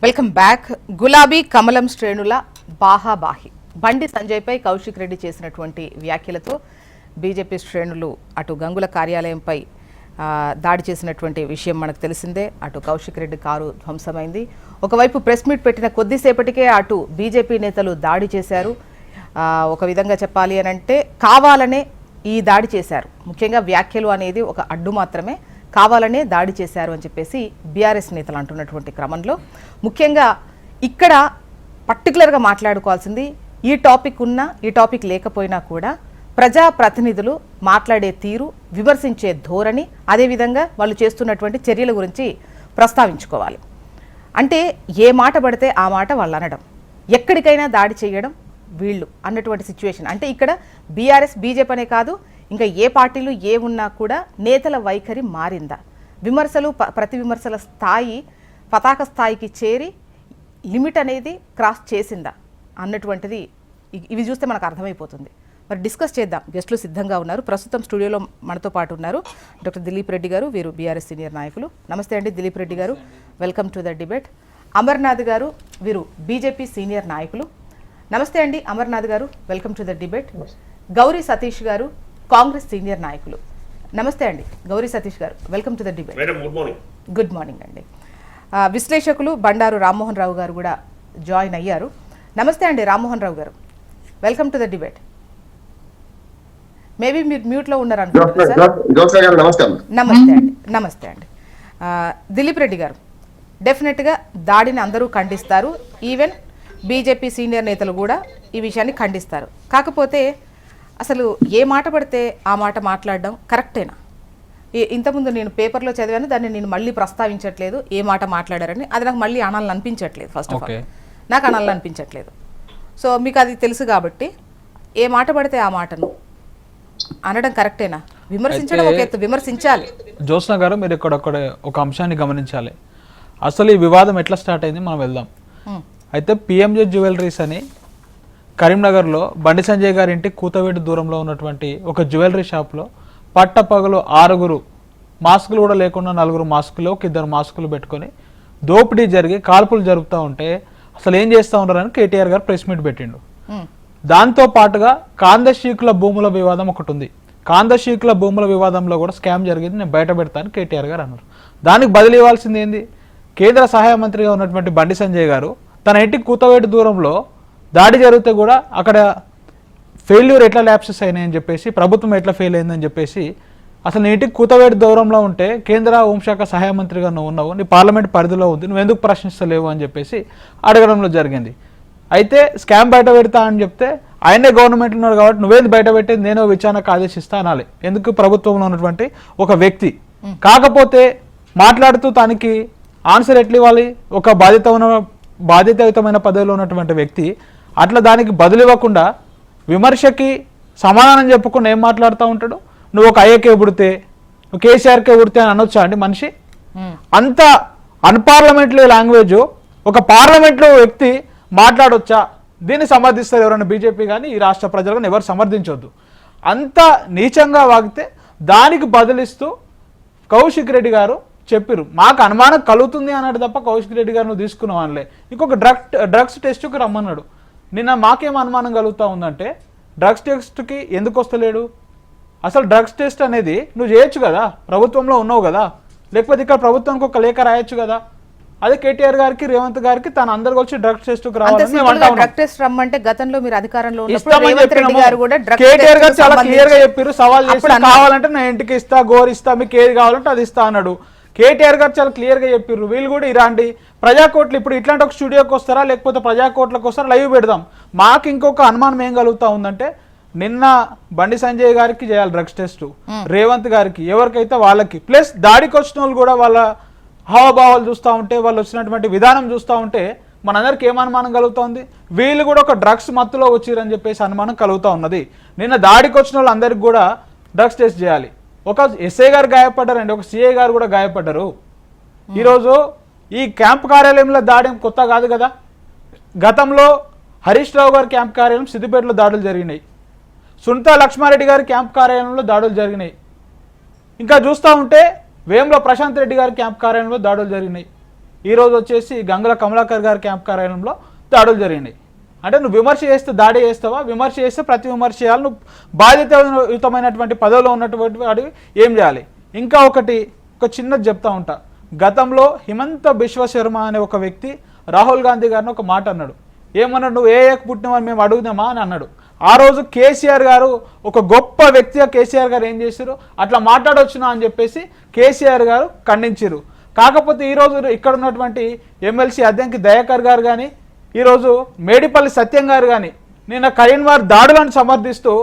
Welcome back. గులాబీ కమలం శ్రేణుల బాహాబాహి బండి సంజయ్పై కౌశిక్ రెడ్డి చేసినటువంటి వ్యాఖ్యలతో బీజేపీ శ్రేణులు అటు గంగుల కార్యాలయంపై దాడి చేసినటువంటి విషయం మనకు తెలిసిందే. అటు కౌశిక్ రెడ్డి కారు ధ్వంసమైంది. ఒకవైపు ప్రెస్ మీట్ పెట్టిన కొద్దిసేపటికే అటు బీజేపీ నేతలు దాడి చేశారు. ఒక విధంగా చెప్పాలి అని అంటే కావాలనే ఈ దాడి చేశారు. ముఖ్యంగా వ్యాఖ్యలు అనేది ఒక అడ్డు మాత్రమే, కావాలనే దాడి చేశారు అని చెప్పేసి బీఆర్ఎస్ నేతలు అంటున్నటువంటి క్రమంలో ముఖ్యంగా ఇక్కడ పర్టికులర్గా మాట్లాడుకోవాల్సింది ఈ టాపిక్ ఉన్నా ఈ టాపిక్ లేకపోయినా కూడా ప్రజాప్రతినిధులు మాట్లాడే తీరు, విమర్శించే ధోరణి, అదేవిధంగా వాళ్ళు చేస్తున్నటువంటి చర్యల గురించి ప్రస్తావించుకోవాలి. అంటే ఏ మాట పడితే ఆ మాట వాళ్ళు అనడం, ఎక్కడికైనా దాడి చేయడం వీళ్ళు అన్నటువంటి సిచ్యువేషన్. అంటే ఇక్కడ బీఆర్ఎస్ బీజేపీ అనే కాదు, ఇంకా ఏ పార్టీలు ఏ ఉన్నా కూడా నేతల వైఖరి మారిందా? విమర్శలు ప్రతి విమర్శల స్థాయి పతాక స్థాయికి చేరి లిమిట్ అనేది క్రాస్ చేసిందా అన్నటువంటిది ఇవి చూస్తే మనకు అర్థమైపోతుంది. మరి డిస్కస్ చేద్దాం. గెస్టులు సిద్ధంగా ఉన్నారు. ప్రస్తుతం స్టూడియోలో మనతో పాటు ఉన్నారు డాక్టర్ దిలీప్ రెడ్డి గారు, వీరు బీఆర్ఎస్ సీనియర్ నాయకులు. నమస్తే అండి దిలీప్ రెడ్డి గారు, welcome to the debate. Amarnath గారు, వీరు బీజేపీ సీనియర్ నాయకులు. నమస్తే అండి అమర్నాథ్ గారు, welcome to the debate. Gauri Satish గారు, కాంగ్రెస్ సీనియర్ నాయకులు. నమస్తే అండి గౌరీ సతీష్ గారు, welcome to the debate. Good morning అండి. విశ్లేషకులు బండారు రామ్మోహన్ రావు గారు కూడా జాయిన్ అయ్యారు. నమస్తే అండి రామ్మోహన్ రావు గారు, welcome to the debate. Maybe మీరు మ్యూట్లో ఉన్నారు అనుకుంటున్నారు. నమస్తే అండి. నమస్తే అండి. దిలీప్ రెడ్డి గారు, డెఫినెట్గా దాడిని అందరూ ఖండిస్తారు. ఈవెన్ బీజేపీ సీనియర్ నేతలు కూడా ఈ విషయాన్ని ఖండిస్తారు. కాకపోతే అసలు ఏ మాట పడితే ఆ మాట మాట్లాడడం కరెక్టేనా? ఇంతకుముందు నేను పేపర్లో చదివాను, దాన్ని నేను మళ్ళీ ప్రస్తావించట్లేదు ఏ మాట మాట్లాడారని. అది నాకు మళ్ళీ అనాలని అనిపించట్లేదు. ఫస్ట్ ఆఫ్ ఆల్ నాకు అనాలని అనిపించట్లేదు. సో మీకు అది తెలుసు కాబట్టి ఏ మాట పడితే ఆ మాటను అనడం కరెక్టేనా? విమర్శించడం ఒక ఎత్తు, విమర్శించాలి. జ్యోత్స్న గారు, మీరు ఇక్కడ ఒక అంశాన్ని గమనించాలి. అసలు ఈ వివాదం ఎట్లా స్టార్ట్ అయింది మనం వెళ్దాం. అయితే పిఎంజే జ్యువెలరీస్ అని కరీంనగర్లో బండి సంజయ్ గారి ఇంటి కూతవేటు దూరంలో ఉన్నటువంటి ఒక జ్యువెలరీ షాప్లో పట్టపగలు 6 మాస్కులు కూడా లేకుండా 4 మాస్కులు, ఒక 2 మాస్కులు పెట్టుకొని దోపిడీ జరిగి కాల్పులు జరుపుతూ ఉంటే అసలు ఏం చేస్తూ ఉన్నారని కేటీఆర్ గారు ప్రెస్ మీట్ పెట్టిండు. దాంతో పాటుగా కాందశీకుల భూముల వివాదం ఒకటి ఉంది. కాందశీకుల భూముల వివాదంలో కూడా స్కామ్ జరిగింది, నేను బయట పెడతాను కేటీఆర్ గారు అన్నారు. దానికి బదిలీ ఇవ్వాల్సింది ఏంది? కేంద్ర సహాయ మంత్రిగా ఉన్నటువంటి బండి సంజయ్ గారు తన ఇంటికి కూతవేటు దూరంలో దాడి జరిగితే కూడా అక్కడ ఫెయిల్యూర్ ఎట్లా ల్యాప్సెస్ అయినాయని చెప్పేసి, ప్రభుత్వం ఎట్లా ఫెయిల్ అయిందని చెప్పేసి, అసలు నీ ఇంటికి కూతవేటు దూరంలో ఉంటే కేంద్ర హోంశాఖ సహాయ మంత్రిగా నువ్వు ఉన్నావు, నీ పార్లమెంట్ పరిధిలో ఉంది, నువ్వు ఎందుకు ప్రశ్నిస్తలేవు అని చెప్పేసి అడగడంలో జరిగింది. అయితే స్కామ్ బయట పెడతా అని చెప్తే ఆయనే గవర్నమెంట్లో ఉన్నాడు కాబట్టి నువ్వేంది బయట పెట్టేది, నేను విచారణకు ఆదేశిస్తా అనాలి. ఎందుకు? ప్రభుత్వంలో ఉన్నటువంటి ఒక వ్యక్తి. కాకపోతే మాట్లాడుతూ తనకి ఆన్సర్ ఎట్లా ఇవ్వాలి? ఒక బాధ్యతాయుతమైన పదవిలో ఉన్నటువంటి వ్యక్తి అట్లా దానికి బదులు ఇవ్వకుండా విమర్శకి సమాధానం చెప్పకుండా ఏం మాట్లాడుతూ ఉంటాడు? నువ్వు ఒక అయ్యకే పుడితే, నువ్వు కేసీఆర్కే పుడితే అని అనొచ్చా అండి మనిషి? అంత అన్పార్లమెంటరీ లాంగ్వేజ్ ఒక పార్లమెంట్లో వ్యక్తి మాట్లాడొచ్చా? దీన్ని సమర్థిస్తారు ఎవరైనా బీజేపీ కానీ ఈ రాష్ట్ర ప్రజలు కానీ ఎవరు సమర్థించొద్దు. అంత నీచంగా వాగితే దానికి బదిలిస్తూ కౌశిక్ రెడ్డి గారు చెప్పారు. మాకు అనుమానం కలుగుతుంది అన్నాడు తప్ప కౌశిక్ రెడ్డి గారు నువ్వు తీసుకున్నావు అనలే. ఇంకొక డ్రగ్స్ టెస్ట్కి రమ్మన్నాడు. నిన్న మాకేం అనుమానం కలుగుతూ ఉందంటే డ్రగ్స్ టెస్ట్కి ఎందుకు వస్తలేడు? అసలు డ్రగ్స్ టెస్ట్ అనేది నువ్వు చేయొచ్చు కదా, ప్రభుత్వంలో ఉన్నావు కదా, లేకపోతే ఇక్కడ ప్రభుత్వానికి ఒక లేఖ రాయొచ్చు కదా. అదే కేటీఆర్ గారికి రేవంత్ గారికి తను అందరికి వచ్చి డ్రగ్స్ టెస్ట్ రమ్మంటే గతంలో మీరు అధికారంలో కేటీఆర్ గారు చాలా క్లియర్ గా చెప్పారు, సవాల్ చేసి కావాలంటే నా ఇంటికి ఇస్తా, గోరు ఇస్తా, మీకు ఏది కావాలంటే అది ఇస్తా అన్నాడు. కేటీఆర్ గారు చాలా క్లియర్ గా చెప్పారు. వీళ్ళు కూడా ఇరాండి ప్రజాకోట్లు ఇప్పుడు ఇట్లాంటి ఒక స్టూడియోకి వస్తారా లేకపోతే ప్రజాకోట్లకు వస్తారా, లైవ్ పెడదాం. మాకు ఇంకొక అనుమానం ఏం కలుగుతా ఉందంటే నిన్న బండి సంజయ్ గారికి చేయాలి డ్రగ్స్ టెస్ట్, రేవంత్ గారికి, ఎవరికైతే వాళ్ళకి, ప్లస్ దాడికి వచ్చిన వాళ్ళు కూడా వాళ్ళ హావభావాలు చూస్తూ ఉంటే, వాళ్ళు వచ్చినటువంటి విధానం చూస్తూ ఉంటే మనందరికి ఏం అనుమానం కలుగుతుంది? వీళ్ళు కూడా ఒక డ్రగ్స్ మత్తులో వచ్చిరని చెప్పేసి అనుమానం కలుగుతూ ఉన్నది. నిన్న దాడికి వచ్చిన వాళ్ళందరికీ కూడా డ్రగ్స్ టెస్ట్ చేయాలి. ఒక ఎస్ఐ గారు గాయపడ్డారండి, ఒక సిఐ గారు కూడా గాయపడ్డారు. ఈరోజు ఈ క్యాంప్ కార్యాలయంలో దాడి కొత్త కాదు కదా. గతంలో హరీష్ రావు గారి క్యాంప్ కార్యాలయం సిద్దిపేటలో దాడులు జరిగినాయి, సునీతా లక్ష్మారెడ్డి గారి క్యాంప్ కార్యాలయంలో దాడులు జరిగినాయి, ఇంకా చూస్తూ ఉంటే వేముల ప్రశాంత్ రెడ్డి గారి క్యాంప్ కార్యాలయంలో దాడులు జరిగినాయి. ఈరోజు వచ్చేసి గంగుల కమలాకర్ గారి క్యాంప్ కార్యాలయంలో దాడులు జరిగినాయి. అంటే నువ్వు విమర్శ చేస్తే దాడి చేస్తావా? విమర్శ చేస్తే ప్రతి విమర్శ చేయాలి. నువ్వు బాధ్యతాయుతమైనటువంటి పదవిలో ఉన్నటువంటి వాడు ఏం చేయాలి? ఇంకా ఒక చిన్నది చెప్తా ఉంటా. గతంలో హిమంత బిశ్వ శర్మ అనే ఒక వ్యక్తి రాహుల్ గాంధీ గారిని ఒక మాట అన్నాడు. ఏమన్నాడు? నువ్వు ఏకు పుట్టినవని మేము అడుగుదామా అని అన్నాడు. ఆ రోజు కేసీఆర్ గారు ఒక గొప్ప వ్యక్తిగా కేసీఆర్ గారు ఏం చేశారు, అట్లా మాట్లాడొచ్చునా అని చెప్పేసి కేసీఆర్ గారు ఖండించారు. కాకపోతే ఈరోజు ఇక్కడ ఉన్నటువంటి ఎమ్మెల్సీ అద్దంకి దయాకర్ గారు కానీ, ఈరోజు మేడిపల్లి సత్యం గారు కానీ నిన్న కరీంనగర్ దాడులను సమర్థిస్తూ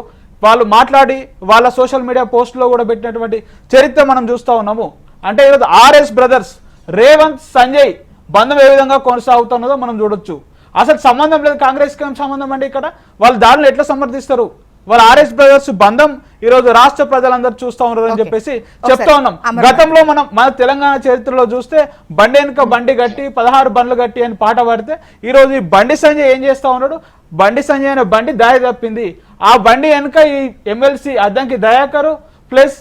వాళ్ళు మాట్లాడి వాళ్ళ సోషల్ మీడియా పోస్టులో కూడా పెట్టినటువంటి చరిత్ర మనం చూస్తూ ఉన్నాము. అంటే ఈరోజు ఆర్ఎస్ బ్రదర్స్ రేవంత్ సంజయ్ బంధం ఏ విధంగా కొనసాగుతున్నదో మనం చూడొచ్చు. అసలు సంబంధం లేదు, కాంగ్రెస్కి ఏం సంబంధం అండి? ఇక్కడ వాళ్ళు దాడులను ఎట్లా సమర్థిస్తారు? వాళ్ళ ఆర్ఎస్ బ్రదర్స్ బంధం ఈరోజు రాష్ట్ర ప్రజలందరూ చూస్తూ ఉన్నారు అని చెప్పేసి చెప్తా ఉన్నాం. గతంలో మన తెలంగాణ చరిత్రలో చూస్తే బండి వెనుక బండి గట్టి 16 బండ్లు గట్టి అని పాట పాడితే ఈరోజు ఈ బండి సంజయ్ ఏం చేస్తా ఉన్నాడు? బండి సంజయ్ అనే బండి దారి తప్పింది. ఆ బండి వెనుక ఈ ఎమ్మెల్సీ అద్దంకి దయాకరు ప్లస్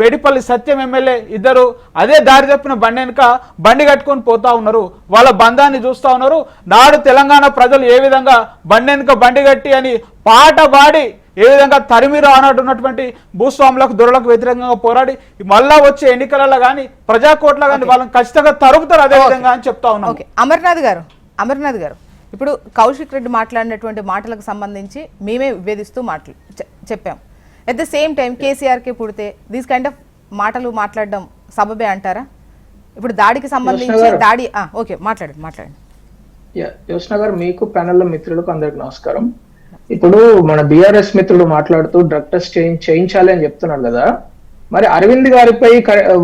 వేడిపల్లి సత్యం ఎమ్మెల్యే ఇద్దరు అదే దారి తప్పిన బండి వెనుక బండి కట్టుకొని పోతా ఉన్నారు. వాళ్ళ బంధాన్ని చూస్తూ ఉన్నారు. నాడు తెలంగాణ ప్రజలు ఏ విధంగా బండి వెనుక బండి కట్టి అని పాట పాడి ఏ విధంగా తరిమిరు అన్నట్టున్నటువంటి భూస్వాములకు దొరలకు వ్యతిరేకంగా పోరాడి మళ్ళా వచ్చే ఎన్నికలలో కానీ ప్రజాకోట్ల కానీ వాళ్ళని ఖచ్చితంగా తరుపుతారు అదే విధంగా అని చెప్తా ఉన్నాం. అమర్నాథ్ గారు ఇప్పుడు కౌశిక్ రెడ్డి మాట్లాడినటువంటి మాటలకు సంబంధించి మేమే విభేదిస్తూ చెప్పాం. ఎట్ ద సేమ్ టైం కేసీఆర్కే పుడితే దీస్ కైండ్ ఆఫ్ మాటలు మాట్లాడడం సబబే అంటారా? ఇప్పుడు దాడికి సంబంధించి ఓకే మాట్లాడండి. యోచన గారు, మీకు ప్యానెల్లో మిత్రులకు అందరికి నమస్కారం. ఇప్పుడు మన బీఆర్ఎస్ మిత్రుడు మాట్లాడుతూ డ్రగ్ టెస్ట్ చేయించాలి అని చెప్తున్నారు కదా, మరి అరవింద్ గారిపై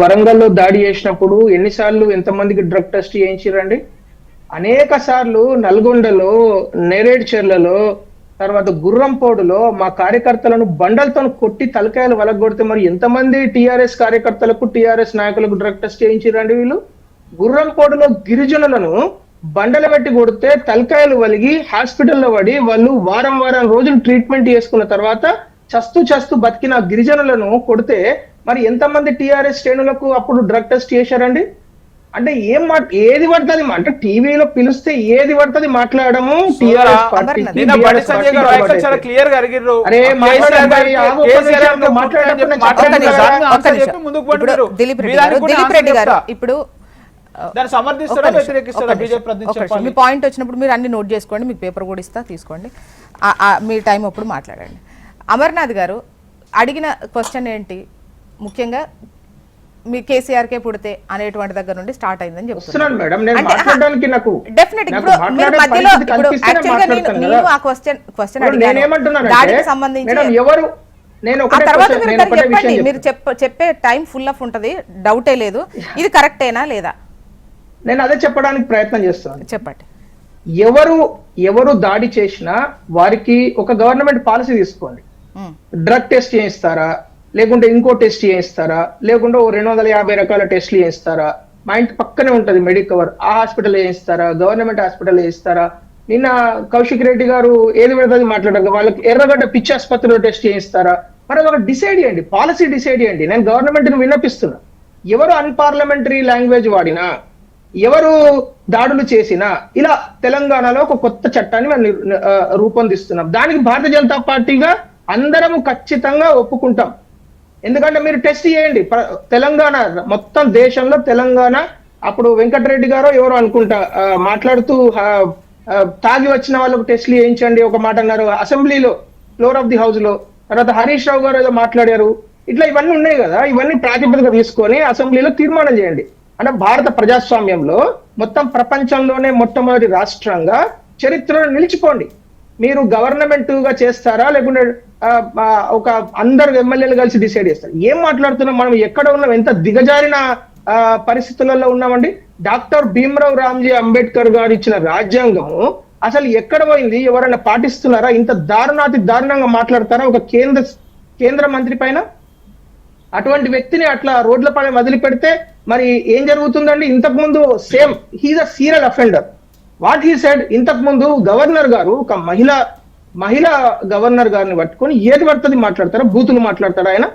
వరంగల్లో దాడి చేసినప్పుడు ఎన్నిసార్లు ఎంతమందికి డ్రగ్ టెస్ట్ చేయించారండి? అనేక సార్లు నల్గొండలో, నేరేడ్చెర్లలో, తర్వాత గుర్రంపోడులో మా కార్యకర్తలను బండలతో కొట్టి తలకాయలు వలగొడితే మరి ఎంతమంది టీఆర్ఎస్ కార్యకర్తలకు, టీఆర్ఎస్ నాయకులకు డ్రగ్ టెస్ట్ చేయించారండి వీళ్ళు? గుర్రంపోడులో గిరిజనులను బండలు పెట్టి కొడితే తలకాయలు వలిగి హాస్పిటల్లో పడి వాళ్ళు వారం రోజులు ట్రీట్మెంట్ చేసుకున్న తర్వాత చస్తూ బతికిన గిరిజనులను కొడితే మరి ఎంతమంది టీఆర్ఎస్ శ్రేణులకు అప్పుడు డ్రగ్ టెస్ట్ చేశారండి? అంటే ఏది పడుతుంది అంటే టీవీలో పిలిస్తే ఏది పడుతుంది మాట్లాడము. ఇప్పుడు మీ పాయింట్ వచ్చినప్పుడు మీరు అన్ని నోట్ చేసుకోండి, మీకు పేపర్ కూడా ఇస్తా, తీసుకోండి, మీ టైం అప్పుడు మాట్లాడండి. అమర్నాథ్ గారు అడిగిన క్వశ్చన్ ఏంటి? ముఖ్యంగా మీ కేసీఆర్కే పుడితే అనేటువంటి దగ్గర నుండి స్టార్ట్ అయిందని చెప్తున్నాను. మీరు చెప్పే టైం ఫుల్ ఆఫ్ ఉంటది, డౌటే లేదు. ఇది కరెక్టేనా లేదా? నేను అదే చెప్పడానికి ప్రయత్నం చేస్తున్నాను. చెప్పండి. ఎవరు దాడి చేసినా వారికి ఒక గవర్నమెంట్ పాలసీ తీసుకోండి. డ్రగ్ టెస్ట్ చేయిస్తారా, లేకుంటే ఇంకో టెస్ట్ చేయిస్తారా, లేకుంటే 250 రకాల టెస్ట్లు చేయిస్తారా? మా ఇంటి పక్కనే ఉంటది మెడికవర్, ఆ హాస్పిటల్ చేయిస్తారా, గవర్నమెంట్ హాస్పిటల్ చేయిస్తారా? నిన్న కౌశిక్ రెడ్డి గారు ఏది పెడుతుంది మాట్లాడారు, వాళ్ళకి ఎర్రగడ్డ పిచ్చి ఆసుపత్రిలో టెస్ట్ చేయిస్తారా? మరి ఒక డిసైడ్ చేయండి, పాలసీ డిసైడ్ చేయండి. నేను గవర్నమెంట్ ని విన్నపిస్తున్నా, ఎవరు అన్పార్లమెంటరీ లాంగ్వేజ్ వాడినా, ఎవరు దాడులు చేసినా ఇలా తెలంగాణలో ఒక కొత్త చట్టాన్ని మనం రూపొందిస్తున్నాం. దానికి భారతీయ జనతా పార్టీగా అందరం ఖచ్చితంగా ఒప్పుకుంటాం. ఎందుకంటే మీరు టెస్ట్ చేయండి. తెలంగాణ మొత్తం దేశంలో తెలంగాణ అప్పుడు వెంకటరెడ్డి గారు ఎవరు అనుకుంటా మాట్లాడుతూ తాగి వచ్చిన వాళ్ళకు టెస్ట్లు చేయించండి ఒక మాట అన్నారు అసెంబ్లీలో, ఫ్లోర్ ఆఫ్ ది హౌస్ లో. తర్వాత హరీష్ రావు గారు ఏదో మాట్లాడారు. ఇట్లా ఇవన్నీ ఉన్నాయి కదా, ఇవన్నీ ప్రాతిపదిక తీసుకొని అసెంబ్లీలో తీర్మానం చేయండి. అంటే భారత ప్రజాస్వామ్యంలో మొత్తం ప్రపంచంలోనే మొట్టమొదటి రాష్ట్రంగా చరిత్రలో నిలిచిపోండి. మీరు గవర్నమెంట్ గా చేస్తారా, లేకుంటే ఒక అందరు ఎమ్మెల్యేలు కలిసి డిసైడ్ చేస్తారు? ఏం మాట్లాడుతున్నాం మనం? ఎక్కడ ఉన్నాం? ఎంత దిగజారిన పరిస్థితులలో ఉన్నామండి. డాక్టర్ భీమ్రావ్ రామ్జీ అంబేద్కర్ గారు ఇచ్చిన రాజ్యాంగము అసలు ఎక్కడ పోయింది? ఎవరైనా పాటిస్తున్నారా? ఇంత దారుణంగా మాట్లాడతారా ఒక కేంద్ర మంత్రి పైన? అటువంటి వ్యక్తిని అట్లా రోడ్ల పైన వదిలిపెడితే మరి ఏం జరుగుతుందండి? ఇంతకు ముందు same he's a serial offender. What he said, ఇంతకు ముందు గవర్నర్ గారు ఒక మహిళా గవర్నర్ గారిని పట్టుకొని ఏది పడుతుంది మాట్లాడతారా? బూతులు మాట్లాడతాడు ఆయన.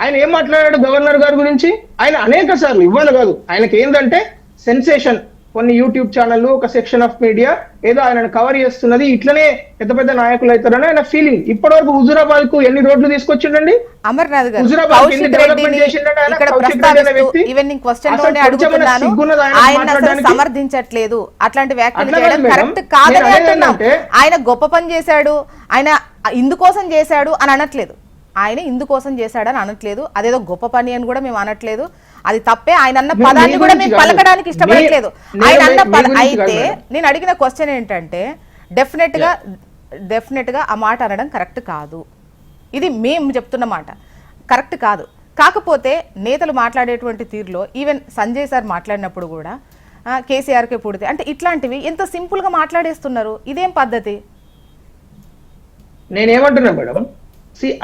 ఆయన ఏం మాట్లాడాడు గవర్నర్ గారి గురించి? ఆయన అనేక సార్లు, ఇవ్వాలి కాదు, ఆయనకి ఏంటంటే సెన్సేషన్, కొన్ని యూట్యూబ్ ఛానళ్ళు, ఒక సెక్షన్ ఆఫ్ మీడియా ఏదో ఆయనను కవర్ చేస్తున్నది, ఇట్లనే పెద్ద పెద్ద నాయకులు అవుతారని ఆయన ఫీలింగ్. ఇప్పటివరకు హుజూరాబాద్ కు ఎన్ని రోడ్లు తీసుకొచ్చిండండి? అమర్నాథ్ గారు, హుజూరాబాద్ కి ఎన్ని కౌశిక్ డెవలప్మెంట్ రెడ్డిని చేసిండండి ఆయన? ఇక్కడ కౌశిక్ రెడ్డి అనే వ్యక్తి ప్రస్తావిస్తూ ఈవెన్ నేను క్వశ్చన్ అసలు లోనే కొంచెం అడుగుతున్నాను, సిగ్గున్నది ఆయన ఆయన అసలు మాట్లాడడానికి? సమర్థించట్లేదు, అట్లాంటి వ్యాఖ్యలు అట్లా చేయడం కాదు కరెక్ట్ మేడం. కాదని నేను అంటున్నాం. అదేంటంటే ఆయన గొప్ప పని చేశాడు, ఆయన ఇందుకోసం చేశాడు అని అనట్లేదు, ఆయన ఇందుకోసం చేశాడని అనట్లేదు, అదేదో గొప్ప పని అని కూడా మేము అనట్లేదు, అది తప్పే. ఆయన అన్న పదాన్ని కూడా మేము పలకడానికి ఇష్టపడట్లేదు. ఆయన అన్న అయితే నేను అడిగిన క్వశ్చన్ ఏంటంటే డెఫినెట్ గా ఆ మాట అనడం కరెక్ట్ కాదు, ఇది మేము చెప్తున్న మాట కరెక్ట్ కాదు. కాకపోతే నేతలు మాట్లాడేటువంటి తీరులో ఈవెన్ సంజయ్ సార్ మాట్లాడినప్పుడు కూడా కేసీఆర్కే పుడితే అంటే ఇట్లాంటివి ఎంత సింపుల్ గా మాట్లాడేస్తున్నారు, ఇదేం పద్ధతి? నేనేమంటున్నా మేడం,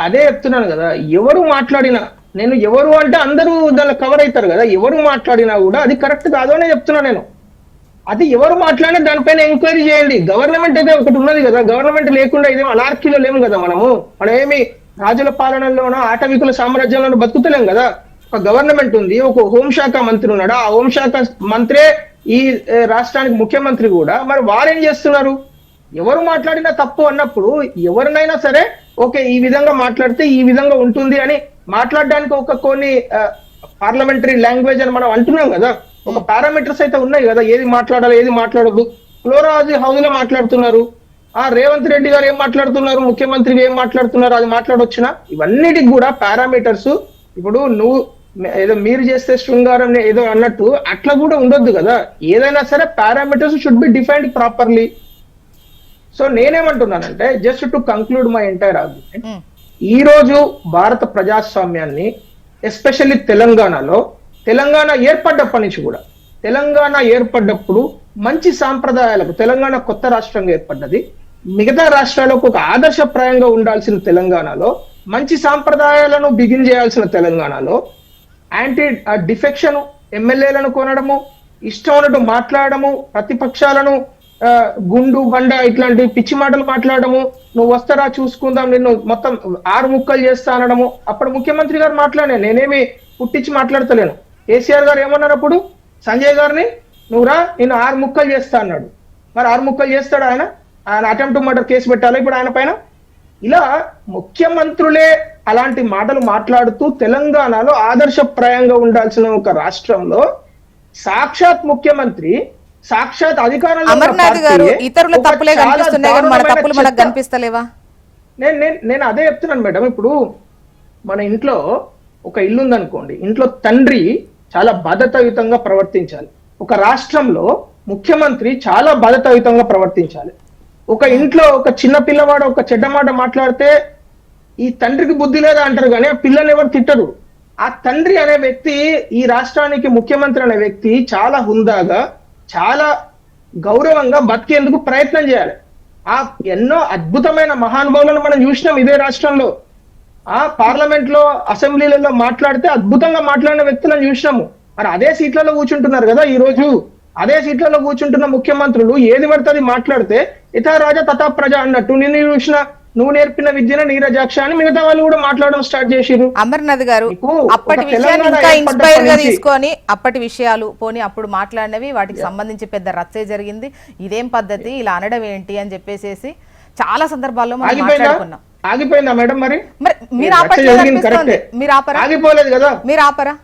అదే చెప్తున్నాను కదా, ఎవరు మాట్లాడినా, నేను ఎవరు అంటే అందరూ దానిలో కవర్ అవుతారు కదా, ఎవరు మాట్లాడినా కూడా అది కరెక్ట్ కాదు అనే చెప్తున్నా నేను. అది ఎవరు మాట్లాడినా దానిపైన ఎంక్వైరీ చేయండి. గవర్నమెంట్ అయితే ఒకటి ఉన్నది కదా, గవర్నమెంట్ లేకుండా ఇదేమో అనార్కీలో లేము కదా మనం ఏమి రాజుల పాలనలోనో ఆటవికుల సామ్రాజ్యంలోనో బతుకుతలేం కదా. ఒక గవర్నమెంట్ ఉంది, ఒక హోంశాఖ మంత్రి ఉన్నాడు, ఆ హోంశాఖ మంత్రే ఈ రాష్ట్రానికి ముఖ్యమంత్రి కూడా. మరి వారేం చేస్తున్నారు? ఎవరు మాట్లాడినా తప్పు అన్నప్పుడు ఎవరినైనా సరే ఓకే ఈ విధంగా మాట్లాడితే ఈ విధంగా ఉంటుంది అని మాట్లాడడానికి ఒక కొన్ని పార్లమెంటరీ లాంగ్వేజ్ అని మనం అంటున్నాం కదా, ఒక పారామీటర్స్ అయితే ఉన్నాయి కదా, ఏది మాట్లాడాలి ఏది మాట్లాడదు. ఫ్లోరాజ్ హౌస్ లో మాట్లాడుతున్నారు, రేవంత్ రెడ్డి గారు ఏం మాట్లాడుతున్నారు, ముఖ్యమంత్రి ఏం మాట్లాడుతున్నారు, అది మాట్లాడొచ్చునా? ఇవన్నిటికి కూడా పారామీటర్స్. ఇప్పుడు నువ్వు ఏదో మీరు చేస్తే శృంగారం ఏదో అన్నట్టు అట్లా కూడా ఉండొద్దు కదా. ఏదైనా సరే parameters should be defined properly. So నేనేమంటున్నానంటే, just to conclude my entire argument, ఈ రోజు భారత ప్రజాస్వామ్యాన్ని ఎస్పెషల్లీ తెలంగాణ ఏర్పడ్డప్పటి నుంచి కూడా, తెలంగాణ ఏర్పడ్డప్పుడు మంచి సాంప్రదాయాలకు, తెలంగాణ కొత్త రాష్ట్రంగా ఏర్పడ్డది, మిగతా రాష్ట్రాలకు ఒక ఆదర్శప్రాయంగా ఉండాల్సిన తెలంగాణలో, మంచి సాంప్రదాయాలను బిగిన్ చేయాల్సిన తెలంగాణలో యాంటీ డిఫెక్షన్, ఎమ్మెల్యేలను కొనడము, ఇష్టం ఉన్నట్టు మాట్లాడము, ప్రతిపక్షాలను గుండు బండ ఇట్లాంటి పిచ్చి మాటలు మాట్లాడము, నువ్వు వస్తారా చూసుకుందాం నిన్ను మొత్తం 6 ముక్కలు చేస్తా అనడము. అప్పుడు ముఖ్యమంత్రి గారు మాట్లాడే, నేనేమి పుట్టించి మాట్లాడతలేను. కేసీఆర్ గారు ఏమన్నారు అప్పుడు? సంజయ్ గారిని నువ్వురా నిన్ను 6 ముక్కలు చేస్తా అన్నాడు. మరి 6 ముక్కలు చేస్తాడు ఆయన అటెంప్ట్ మర్డర్ కేసు పెట్టాలి ఇప్పుడు ఆయన పైన. ఇలా ముఖ్యమంత్రులే అలాంటి మాటలు మాట్లాడుతూ తెలంగాణలో ఆదర్శప్రాయంగా ఉండాల్సిన ఒక రాష్ట్రంలో సాక్షాత్ ముఖ్యమంత్రి, సాక్షాత్ అధికారంలో అమర్నాథ్ గారు, ఇతరుల తప్పులే కనిపిస్తున్నాయి కానీ మన తప్పులు మనకు కనిపిస్తలేవా? నేను అదే చెప్తున్నాను మేడం. ఇప్పుడు మన ఇంట్లో ఒక ఇల్లు ఉందనుకోండి, ఇంట్లో తండ్రి చాలా బాధ్యతాయుతంగా ప్రవర్తించాలి. ఒక రాష్ట్రంలో ముఖ్యమంత్రి చాలా బాధ్యతాయుతంగా ప్రవర్తించాలి. ఒక ఇంట్లో ఒక చిన్న పిల్లవాడు ఒక చెడ్డ మాట మాట్లాడితే ఈ తండ్రికి బుద్ధి లేదా అంటారు కానీ ఆ పిల్లని ఎవరు తిట్టరు. ఆ తండ్రి అనే వ్యక్తి, ఈ రాష్ట్రానికి ముఖ్యమంత్రి అనే వ్యక్తి చాలా హుందాగా, చాలా గౌరవంగా బతికేందుకు ప్రయత్నం చేయాలి. ఎన్నో అద్భుతమైన మహానుభావులను మనం చూసినాం ఇదే రాష్ట్రంలో. పార్లమెంట్ లో, అసెంబ్లీలలో మాట్లాడితే అద్భుతంగా మాట్లాడిన వ్యక్తులను చూసినాము. మరి అదే సీట్లలో కూర్చుంటున్నారు కదా ఈ రోజు. అదే సీట్లలో కూర్చుంటున్న ముఖ్యమంత్రులు ఏది పడుతుంది మాట్లాడితే ఇతా రాజా తథా ప్రజ అన్నట్టు, నిన్ను చూసిన నువ్వు నేర్పిన విద్యన నీరజాక్ష అని మిగతా వాళ్ళు కూడా మాట్లాడడం స్టార్ట్ చేసిరు. అమర్నాథ్ గారు, అప్పటి విషయాన్ని ఇంకా ఇన్స్పైర్ గా తీసుకొని అప్పటి విషయాలు పోని అప్పుడు మాట్లాడినవి వాటికి సంబంధించి పెద్ద రచ్చే జరిగింది. ఇదేం పద్ధతి, ఇలా అనడం ఏంటి అని చెప్పేసి చాలా సందర్భాల్లో మనం మాట్లాడుకున్నాం. ఆగిపోయిందా మేడం? మరి మీరు ఆగిపోలేదు కదా, మీరు ఆపరా?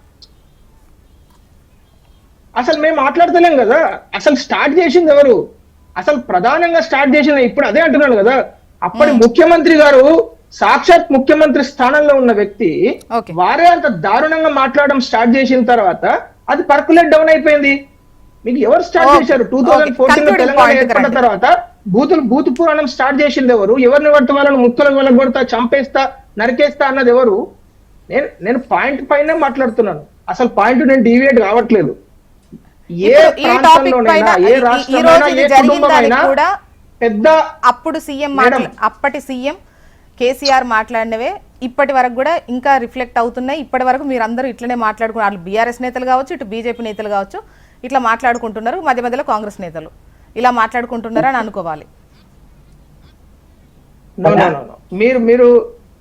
అసలు మేము మాట్లాడతలేం కదా. అసలు స్టార్ట్ చేసింది ఎవరు? అసలు ప్రధానంగా స్టార్ట్ చేసింది ఇప్పుడు అదే అంటున్నాను కదా. అప్పటి ముఖ్యమంత్రి గారు, సాక్షాత్ ముఖ్యమంత్రి స్థానంలో ఉన్న వ్యక్తి, వారే అంత దారుణంగా మాట్లాడడం స్టార్ట్ చేసిన తర్వాత అది పర్కులేట్ డౌన్ అయిపోయింది. మీకు ఎవరు స్టార్ట్ చేశారు? 2014 తెలంగాణ ఏర్పడిన తర్వాత బూతు పురాణం స్టార్ట్ చేసింది ఎవరు? ఎవరిని పడితే వాళ్ళని ముక్కలు కొడతా, చంపేస్తా, నరికేస్తా అన్నది ఎవరు? నేను పాయింట్ పైన మాట్లాడుతున్నాను. అసలు పాయింట్ నేను డీవియేట్ కావట్లేదు. ఏ ప్రాంతంలోనైనా, ఏ రాష్ట్రంలో, ఏ కుటుంబమైనా పెద్ద అప్పటి సీఎం కేసీఆర్ మాట్లాడినవే ఇప్పటి వరకు కూడా ఇంకా రిఫ్లెక్ట్ అవుతున్నాయి. ఇప్పటి వరకు మీరు అందరూ ఇట్లనే మాట్లాడుకున్నారు. బీఆర్ఎస్ నేతలు కావచ్చు, ఇటు బీజేపీ నేతలు కావచ్చు, ఇట్లా మాట్లాడుకుంటున్నారు. మధ్య మధ్యలో కాంగ్రెస్ నేతలు ఇలా మాట్లాడుకుంటున్నారు అని అనుకోవాలి. మీరు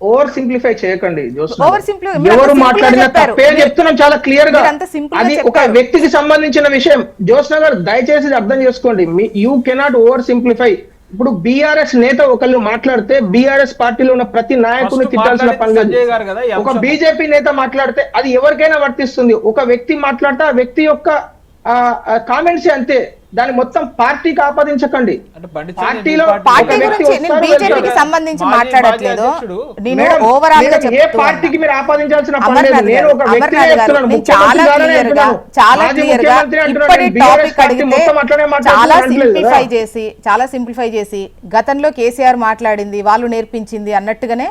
ఓవర్ సింప్లిఫై చేయకండి జోత్స్న. ఓవర్ సింప్లి మీరు ఎవరు అంత సింపుల్ గా మాట్లాడినా చెప్పారు. తప్పే చెప్తున్నాం చాలా క్లియర్ గా. మీరు అంత సింపుల్ గా అది ఒక చెప్పారు. వ్యక్తికి సంబంధించిన విషయం. జోత్స్న గారు దయచేసి అర్థం చేసుకోండి, యూ కెనాట్ ఓవర్ సింప్లిఫై. ఇప్పుడు బీఆర్ఎస్ నేత ఒకళ్ళు మాట్లాడితే బీఆర్ఎస్ పార్టీలో ఉన్న ప్రతి నాయకుని First తిట్టాల్సిన పని మాట్లాడింది సంజయ్ గారు కదా ఈ లేదు. ఒక అంశం. బీజేపీ నేత మాట్లాడితే అది ఎవరికైనా వర్తిస్తుంది. ఒక వ్యక్తి మాట్లాడితే ఆ వ్యక్తి యొక్క కామెంట్స్ అంతే, దాన్ని మొత్తం పార్టీకి ఆపాదించకండి. అంటే బండి సంజయ్ పార్టీలో మీ పార్టీ ఒక వ్యక్తి గురించి నేను వస్తారు, బీజేపీకి వెళ్తారు. సంబంధించి మాజీ మాట్లాడట్లేదు. అధ్యక్షుడు నేను మేడం, ఓవరాల్ గా మేడం, ఏ చెప్తూ పార్టీకి ఉన్నా. మీరు ఆపాదించాల్సిన పని అమర్నాథ్ లేదు. నేను గారు, ఒక వ్యక్తిని అమర్నాథ్ గారు, చెప్తున్నాను. నేను చాలా ముఖ్యమంత్రి గారనే క్లియర్ గా అంటున్నాను. చాలా మాజీ క్లియర్ గా ముఖ్యమంత్రి అంటున్నాను. ఇప్పటి నేను BRS టాపిక్ పార్టీ అడిగితే మొత్తం అట్లనే చాలా మాట్లాడుతున్నాను సింప్లిఫై చేసి గతంలో కేసీఆర్ మాట్లాడింది వాళ్ళు నేర్పించింది అన్నట్టుగానే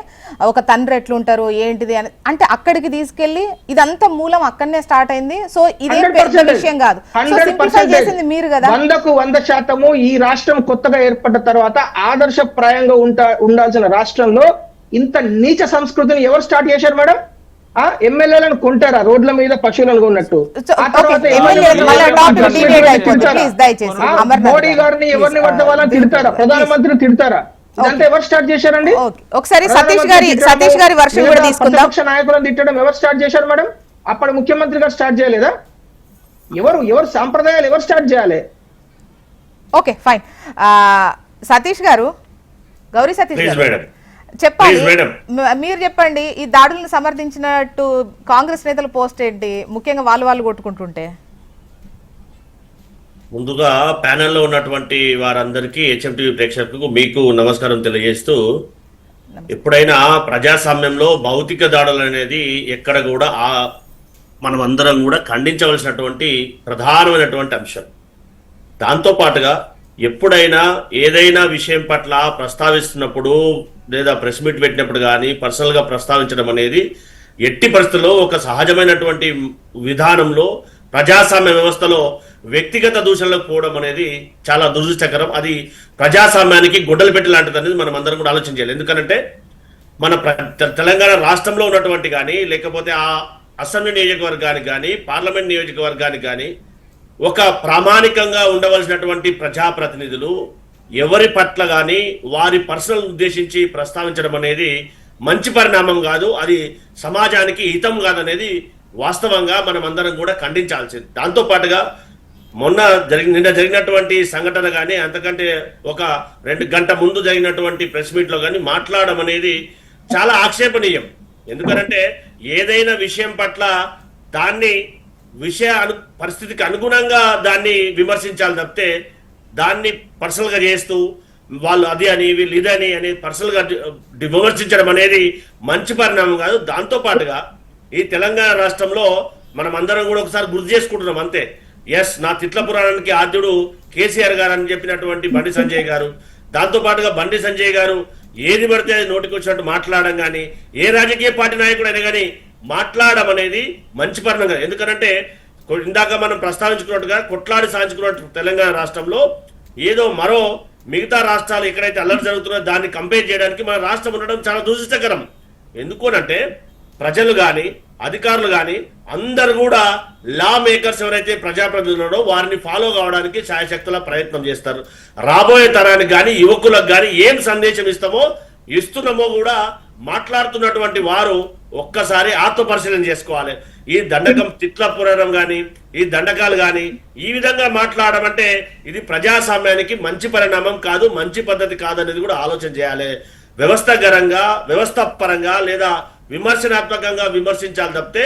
ఒక తండ్రి ఎట్లుంటారు ఏంటిది అని అంటే అక్కడికి తీసుకెళ్లి ఇదంతా మూలం అక్కడనే స్టార్ట్ అయింది. సో ఇదే పెద్ద విషయం కాదు. సో సింప్లిఫై చేసింది మీరు కదా. 100% ఈ రాష్ట్రం కొత్తగా ఏర్పడ్డ తర్వాత ఆదర్శప్రాయంగా ఉండాల్సిన రాష్ట్రంలో ఇంత నీచ సంస్కృతిని ఎవరు స్టార్ట్ చేశారు మేడం? ఎమ్మెల్యేలను కొంటారా రోడ్ల మీద పశువులను కొన్నట్టు? ఆ తర్వాత మోడీ గారిని ఎవరిని పడితే వాళ్ళని తిడతారా? ప్రధానమంత్రిని తిడతారా? ఇదంతా ఎవరు స్టార్ట్ చేశారండి? ఒకసారి సతీష్ గారి వర్షం కూడా తీసుకుందాం. ప్రతిపక్ష నాయకులను తిట్టడం ఎవరు స్టార్ట్ చేశారు మేడం? అప్పుడు ముఖ్యమంత్రి గారు స్టార్ట్ చేయలేదా? ఎవరు సాంప్రదాయాలు ఎవరు స్టార్ట్ చేయాలి? Okay fine. Satish garu, Gauri Satish please గారు మేడం. చెప్పండి. Please madam. మీరు చెప్పండి, ఈ దాడులను సమర్థించినట్టు కాంగ్రెస్ నేతల పోస్ట్ ఏంటి, ముఖ్యంగా వాళ్ళు కొట్టుకుంటుంటే? ముందుగా ప్యానెల్లో ఉన్నటువంటి వారందరికీ హెచ్ఎంటీవీ ప్రేక్షకులకు మీకు నమస్కారం తెలియజేస్తూ, ఎప్పుడైనా ప్రజాస్వామ్యంలో భౌతిక దాడులు అనేది ఎక్కడ కూడా మనం అందరం కూడా ఖండించవలసినటువంటి ప్రధానమైనటువంటి అంశం. దాంతో పాటుగా ఎప్పుడైనా ఏదైనా విషయం పట్ల ప్రస్తావిస్తున్నప్పుడు లేదా ప్రెస్ మీట్ పెట్టినప్పుడు కానీ పర్సనల్గా ప్రస్తావించడం అనేది ఎట్టి పరిస్థితుల్లో ఒక సహజమైనటువంటి విధానంలో ప్రజాస్వామ్య వ్యవస్థలో వ్యక్తిగత దూషణలకు పోవడం అనేది చాలా దురదృష్టకరం. అది ప్రజాస్వామ్యానికి గొడ్డలు పెట్టి లాంటిది అనేది మనం అందరం కూడా ఆలోచించాలి. ఎందుకంటే మన తెలంగాణ రాష్ట్రంలో ఉన్నటువంటి కానీ లేకపోతే ఆ అసెంబ్లీ నియోజకవర్గానికి కానీ పార్లమెంట్ నియోజకవర్గానికి కానీ ఒక ప్రామాణికంగా ఉండవలసినటువంటి ప్రజాప్రతినిధులు ఎవరి పట్ల కానీ వారి పర్సనల్ ఉద్దేశించి ప్రస్తావించడం అనేది మంచి పరిణామం కాదు, అది సమాజానికి హితం కాదనేది వాస్తవంగా మనం అందరం కూడా ఖండించాల్సింది. దాంతో పాటుగా నిన్న జరిగినటువంటి సంఘటన కానీ అంతకంటే ఒక 2 గంట ముందు జరిగినటువంటి ప్రెస్ మీట్ లో కానీ మాట్లాడడం అనేది చాలా ఆక్షేపణీయం. ఎందుకంటే ఏదైనా విషయం పట్ల దాన్ని పరిస్థితికి అనుగుణంగా దాన్ని విమర్శించాలి తప్పితే దాన్ని పర్సనల్ గా చేస్తూ వాళ్ళు అది అని వీళ్ళు ఇదని అని పర్సనల్ గా విమర్శించడం అనేది మంచి పరిణామం కాదు. దాంతో పాటుగా ఈ తెలంగాణ రాష్ట్రంలో మనం అందరం కూడా ఒకసారి గుర్తు చేసుకుంటున్నాం అంతే. ఎస్, నా తిట్ల పురాణానికి ఆద్యుడు కేసీఆర్ గారు అని చెప్పినటువంటి బండి సంజయ్ గారు, దాంతో పాటుగా బండి సంజయ్ గారు ఏది పడితే నోటికి వచ్చినట్టు మాట్లాడడం కానీ ఏ రాజకీయ పార్టీ నాయకుడైనా కానీ మాట్లాడడం అనేది మంచి పరిణామం. ఎందుకంటే ఇందాక మనం ప్రస్తావించుకున్నట్టుగా కొట్లాడి సాధించుకున్నట్టు తెలంగాణ రాష్ట్రంలో ఏదో మరో మిగతా రాష్ట్రాలు ఎక్కడైతే అల్లరి జరుగుతుందో దాన్ని కంపేర్ చేయడానికి మన రాష్ట్రం ఉండడం చాలా దురదృష్టకరం. ఎందుకోనంటే ప్రజలు కానీ అధికారులు కానీ అందరు కూడా లా మేకర్స్ ఎవరైతే ప్రజాప్రతినిధులు వారిని ఫాలో కావడానికి శాయశక్తుల ప్రయత్నం చేస్తారు. రాబోయే తరానికి కానీ యువకులకు కానీ ఏం సందేశం ఇస్తున్నామో కూడా మాట్లాడుతున్నటువంటి వారు ఒక్కసారి ఆత్మపరిశీలన చేసుకోవాలి. ఈ దండకం తిట్ల పురాణం కానీ ఈ దండకాలు కానీ ఈ విధంగా మాట్లాడడం అంటే ఇది ప్రజాస్వామ్యానికి మంచి పరిణామం కాదు, మంచి పద్ధతి కాదు అనేది కూడా ఆలోచన చేయాలి. వ్యవస్థ పరంగా లేదా విమర్శనాత్మకంగా విమర్శించాలి తప్పితే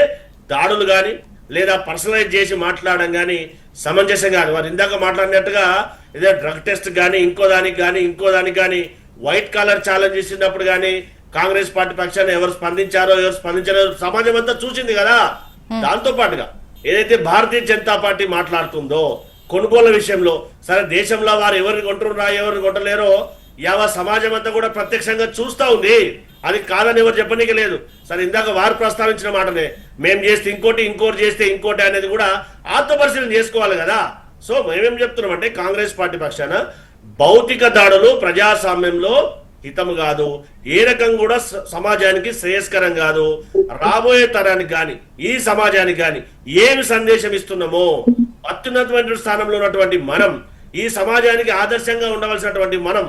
దాడులు కానీ లేదా పర్సనలైజ్ చేసి మాట్లాడడం కానీ సమంజసం కాదు. వారు ఇందాక మాట్లాడినట్టుగా ఏదో డ్రగ్ టెస్ట్ కానీ ఇంకో దానికి కానీ వైట్ కాలర్ ఛాలెంజ్ ఇచ్చినప్పుడు కానీ కాంగ్రెస్ పార్టీ పక్షాన్ని ఎవరు స్పందించారో సమాజం అంతా చూసింది కదా. దాంతో పాటుగా ఏదైతే భారతీయ జనతా పార్టీ మాట్లాడుతుందో కొనుగోళ్ల విషయంలో, సరే దేశంలో వారు ఎవరిని కొంటున్నారా ఎవరిని కొంటలేరో యావత్ సమాజం అంతా కూడా ప్రత్యక్షంగా చూస్తా ఉంది. అది కాదని ఎవరు చెప్పనీకి లేదు. సరే ఇందాక వారు ప్రస్తావించిన మాటనే మేము చేస్తే ఇంకోటి చేస్తే ఇంకోటి అనేది కూడా ఆత్మపరిశీలన చేసుకోవాలి కదా. సో మేమేం చెప్తున్నామంటే కాంగ్రెస్ పార్టీ పక్షాన భౌతిక దాడులు ప్రజాస్వామ్యంలో హితము కాదు, ఏ రకం కూడా సమాజానికి శ్రేయస్కరం కాదు. రాబోయే తరానికి కానీ ఈ సమాజానికి కానీ ఏమి సందేశం ఇస్తున్నామో అత్యున్నతమైన స్థానంలో ఉన్నటువంటి మనం, ఈ సమాజానికి ఆదర్శంగా ఉండవలసినటువంటి మనం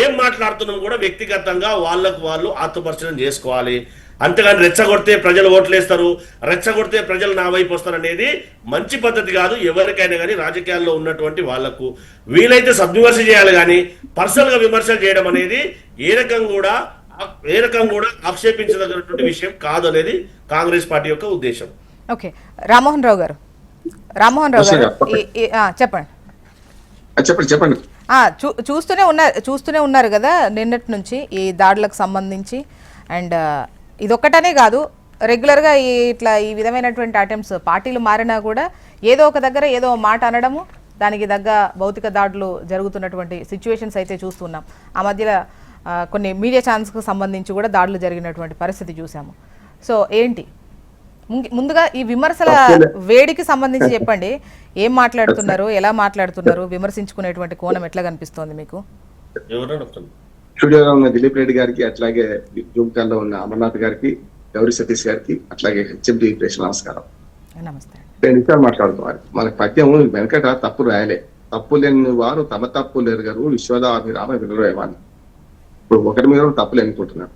ఏం మాట్లాడుతున్నాం కూడా వ్యక్తిగతంగా వాళ్ళకు వాళ్ళు ఆత్మపరిశీలన చేసుకోవాలి. అంతేగాని రెచ్చగొడితే ప్రజలు ఓట్లేస్తారు, రెచ్చగొడితే ప్రజలు నా వైపు వస్తారు అనేది మంచి పద్ధతి కాదు. ఎవరికైనా కానీ రాజకీయాల్లో ఉన్నటువంటి వాళ్లకు వీలైతే సద్విమర్శ చేయాలి, కానీ పర్సనల్ గా విమర్శలు చేయడం అనేది ఏ రకం కూడా ఆక్షేపించదగినటువంటి విషయం కాదు అనేది కాంగ్రెస్ పార్టీ యొక్క ఉద్దేశం. ఓకే, రామ్మోహన్ రావు గారు చెప్పండి. చెప్పండి. చూస్తూనే ఉన్నారు కదా నిన్నటి నుంచి ఈ దాడులకు సంబంధించి. అండ్ ఇదొక్కటనే కాదు, రెగ్యులర్గా ఈ విధమైనటువంటి అటెంప్ట్స్ పార్టీలు మారినా కూడా ఏదో ఒక దగ్గర ఏదో మాట అనడము, దానికి తగ్గ భౌతిక దాడులు జరుగుతున్నటువంటి సిచ్యువేషన్స్ అయితే చూస్తున్నాం. ఆ మధ్యలో కొన్ని మీడియా ఛానల్స్కి సంబంధించి కూడా దాడులు జరిగినటువంటి పరిస్థితి చూసాము. సో ఏంటి ముందుగా ఈ విమర్శల వేడికి సంబంధించి చెప్పండి. ఏం మాట్లాడుతున్నారు, ఎలా మాట్లాడుతున్నారు, విమర్శించుకునేటువంటి కోణం ఎట్లా కనిపిస్తోంది మీకు? స్టూడియోలో ఉన్న దిలీప్ రెడ్డి గారికి, అట్లాగే జూమ్ కాల్ లో ఉన్న అమర్నాథ్ గారికి, గౌరీ సతీష్ గారికి, అట్లాగే హెచ్ఎండి ప్రేక్షకులకు నమస్కారం. నమస్తే. 2 నిమిషాలు మాట్లాడుతున్నారు. మనకి పద్యం వెనకట తప్పు రాయలే. తప్పు లేని వారు తమ తప్పు లేరు విశ్వదాభిరామ వినురవాన్ని. ఇప్పుడు ఒకరి మీద తప్పులు ఎన్నుకుంటున్నారు.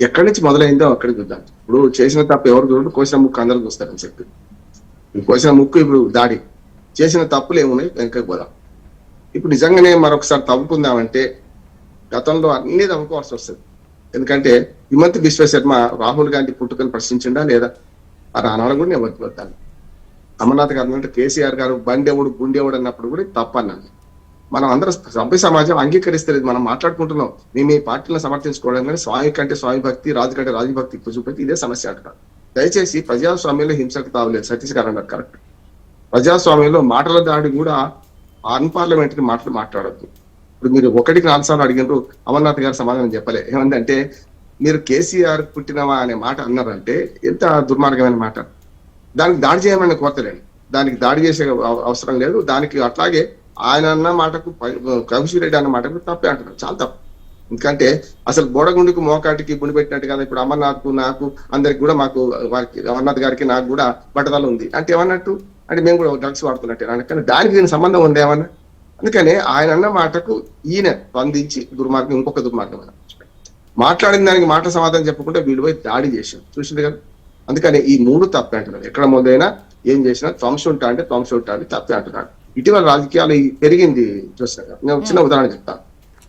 ఎక్కడి నుంచి మొదలైందో అక్కడికి చూద్దాం. ఇప్పుడు చేసిన తప్పు ఎవరు చూడండి, కోసిన ముక్కు అందరూ చూస్తారని చెప్పి, కోసిన ముక్కు ఇప్పుడు దాడి చేసిన తప్పులు ఏమున్నాయి వెనకకి పోదాం. ఇప్పుడు నిజంగానే మరొకసారి తవ్వుకుందామంటే గతంలో అన్ని తవ్వుకోవాల్సి వస్తుంది. ఎందుకంటే హిమంత్ బిశ్వ శర్మ రాహుల్ గాంధీ పుట్టుకను ప్రశ్నించిండా లేదా అది అనాలి కూడా నేను వద్దాను. అమర్నాథ్ గారు అంటే కేసీఆర్ గారు బండెవుడు గుండెవుడు అన్నప్పుడు కూడా తప్పు అన్నాను. మనం అందరం సభ్య సమాజం అంగీకరిస్తలేదు. మనం మాట్లాడుకుంటున్నాం మేము ఈ పార్టీలను సమర్థించుకోవడం, కానీ స్వామి కంటే స్వామి భక్తి, రాజు కంటే రాజభక్తి చూపెట్టి ఇదే సమస్య అంటున్నారు. దయచేసి ప్రజాస్వామ్యంలో హింసకు తావలేదు. సతీష్ గారు అన్నారు కరెక్ట్. ప్రజాస్వామ్యంలో మాటల దాడి కూడా అన్పార్లమెంటరీ మాటలు మాట్లాడద్దు. ఇప్పుడు మీరు 1కి 4 సార్లు అడిగినారు, అమర్నాథ్ గారు సమాధానం చెప్పలే. ఏమందంటే మీరు కేసీఆర్ పుట్టినవా అనే మాట అన్నారంటే ఎంత దుర్మార్గమైన మాట. దానికి దాడి చేయమని కోరతలేండి, దానికి దాడి చేసే అవసరం లేదు. దానికి అట్లాగే ఆయన అన్న మాటకు కౌశిక్ రెడ్డి అన్న మాటకు తప్పే అంటున్నారు, చాలా తప్పు. ఎందుకంటే అసలు బోడగుండుకు మోకాటికి గుండు పెట్టినట్టు కదా ఇప్పుడు అమర్నాథ్ నాకు అందరికి కూడా మాకు వారికి అమర్నాథ్ గారికి నాకు కూడా బట్టదల ఉంది అంటే ఏమన్నట్టు, అంటే మేము కూడా డ్రగ్స్ వాడుతున్నట్టే. కానీ దానికి దీనికి సంబంధం ఉంది ఏమన్నా. అందుకని ఆయన అన్న మాటకు ఈయన స్పందించి దుర్మార్గం, ఇంకొక దుర్మార్గం మాట్లాడిన దానికి మాట సమాధానం చెప్పకుండా వీళ్ళు పోయి దాడి చేశారు, చూసింది కదా. అందుకని ఈ 3 తప్పే అంటున్నారు. ఎక్కడ మొదలైనా ఏం చేసినా ధ్వంసుంటా అంటే ధ్వంసుంటా అని తప్పే అంటున్నాడు. ఇటీవల రాజకీయాలు పెరిగింది చూస్తాను. నేను చిన్న ఉదాహరణ చెప్తాను.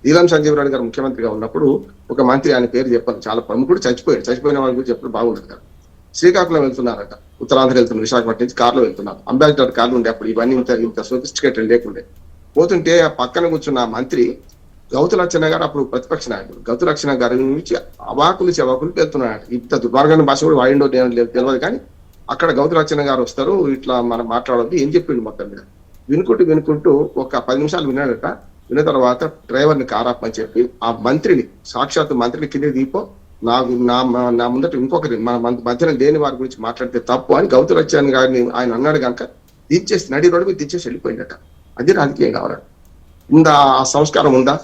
నీలం సంజీవ్ రెడ్డి గారు ముఖ్యమంత్రిగా ఉన్నప్పుడు ఒక మంత్రి, ఆయన పేరు చెప్పాను, చాలా ప్రముఖుడు, చచ్చిపోయిన వాళ్ళ గురించి చెప్పడం బాగుండదు కదా. శ్రీకాకుళం వెళ్తున్నారట, ఉత్తరాంధ్ర వెళ్తున్నారు, విశాఖపట్నం నుంచి కార్లో వెళ్తున్నారు. అంబాసిడర్ కార్లు ఉండే అప్పుడు ఇవన్నీ ఇంత సోఫిస్టికేటెడ్ లేకుండే. పోతుంటే ఆ పక్కన కూర్చున్న మంత్రి గౌతులక్షణ గారు, అప్పుడు ప్రతిపక్ష నాయకుడు గౌతులక్షణ గారి నుంచి అవాకులు చెవాకులు వెళ్తున్నాడు. ఇంత దుర్మార్గమైన భాష కూడా వాడిండో తెలియదు, కానీ అక్కడ గౌతులక్షణ గారు వస్తారు, ఇట్లా మనం మాట్లాడద్దు ఏం చెప్పిండు మొత్తం మీద. వినుకుంటూ ఒక 10 నిమిషాలు విన్నాడట. విన్న తర్వాత డ్రైవర్ని కారాపని చెప్పి ఆ మంత్రిని, సాక్షాత్ మంత్రిని కింద దీపో నాకు నా ముందట ఇంకొకరి మన మధ్యన లేని వారి గురించి మాట్లాడితే తప్పు అని గౌతులక్షణ గారిని ఆయన అన్నాడు కనుక దించేసి నడి రోడ్డు మీద దించేసి వెళ్ళిపోయిందట. అది రాజకీయం కావాలంట. ఉందా ఆ సంస్కారం ఉందా?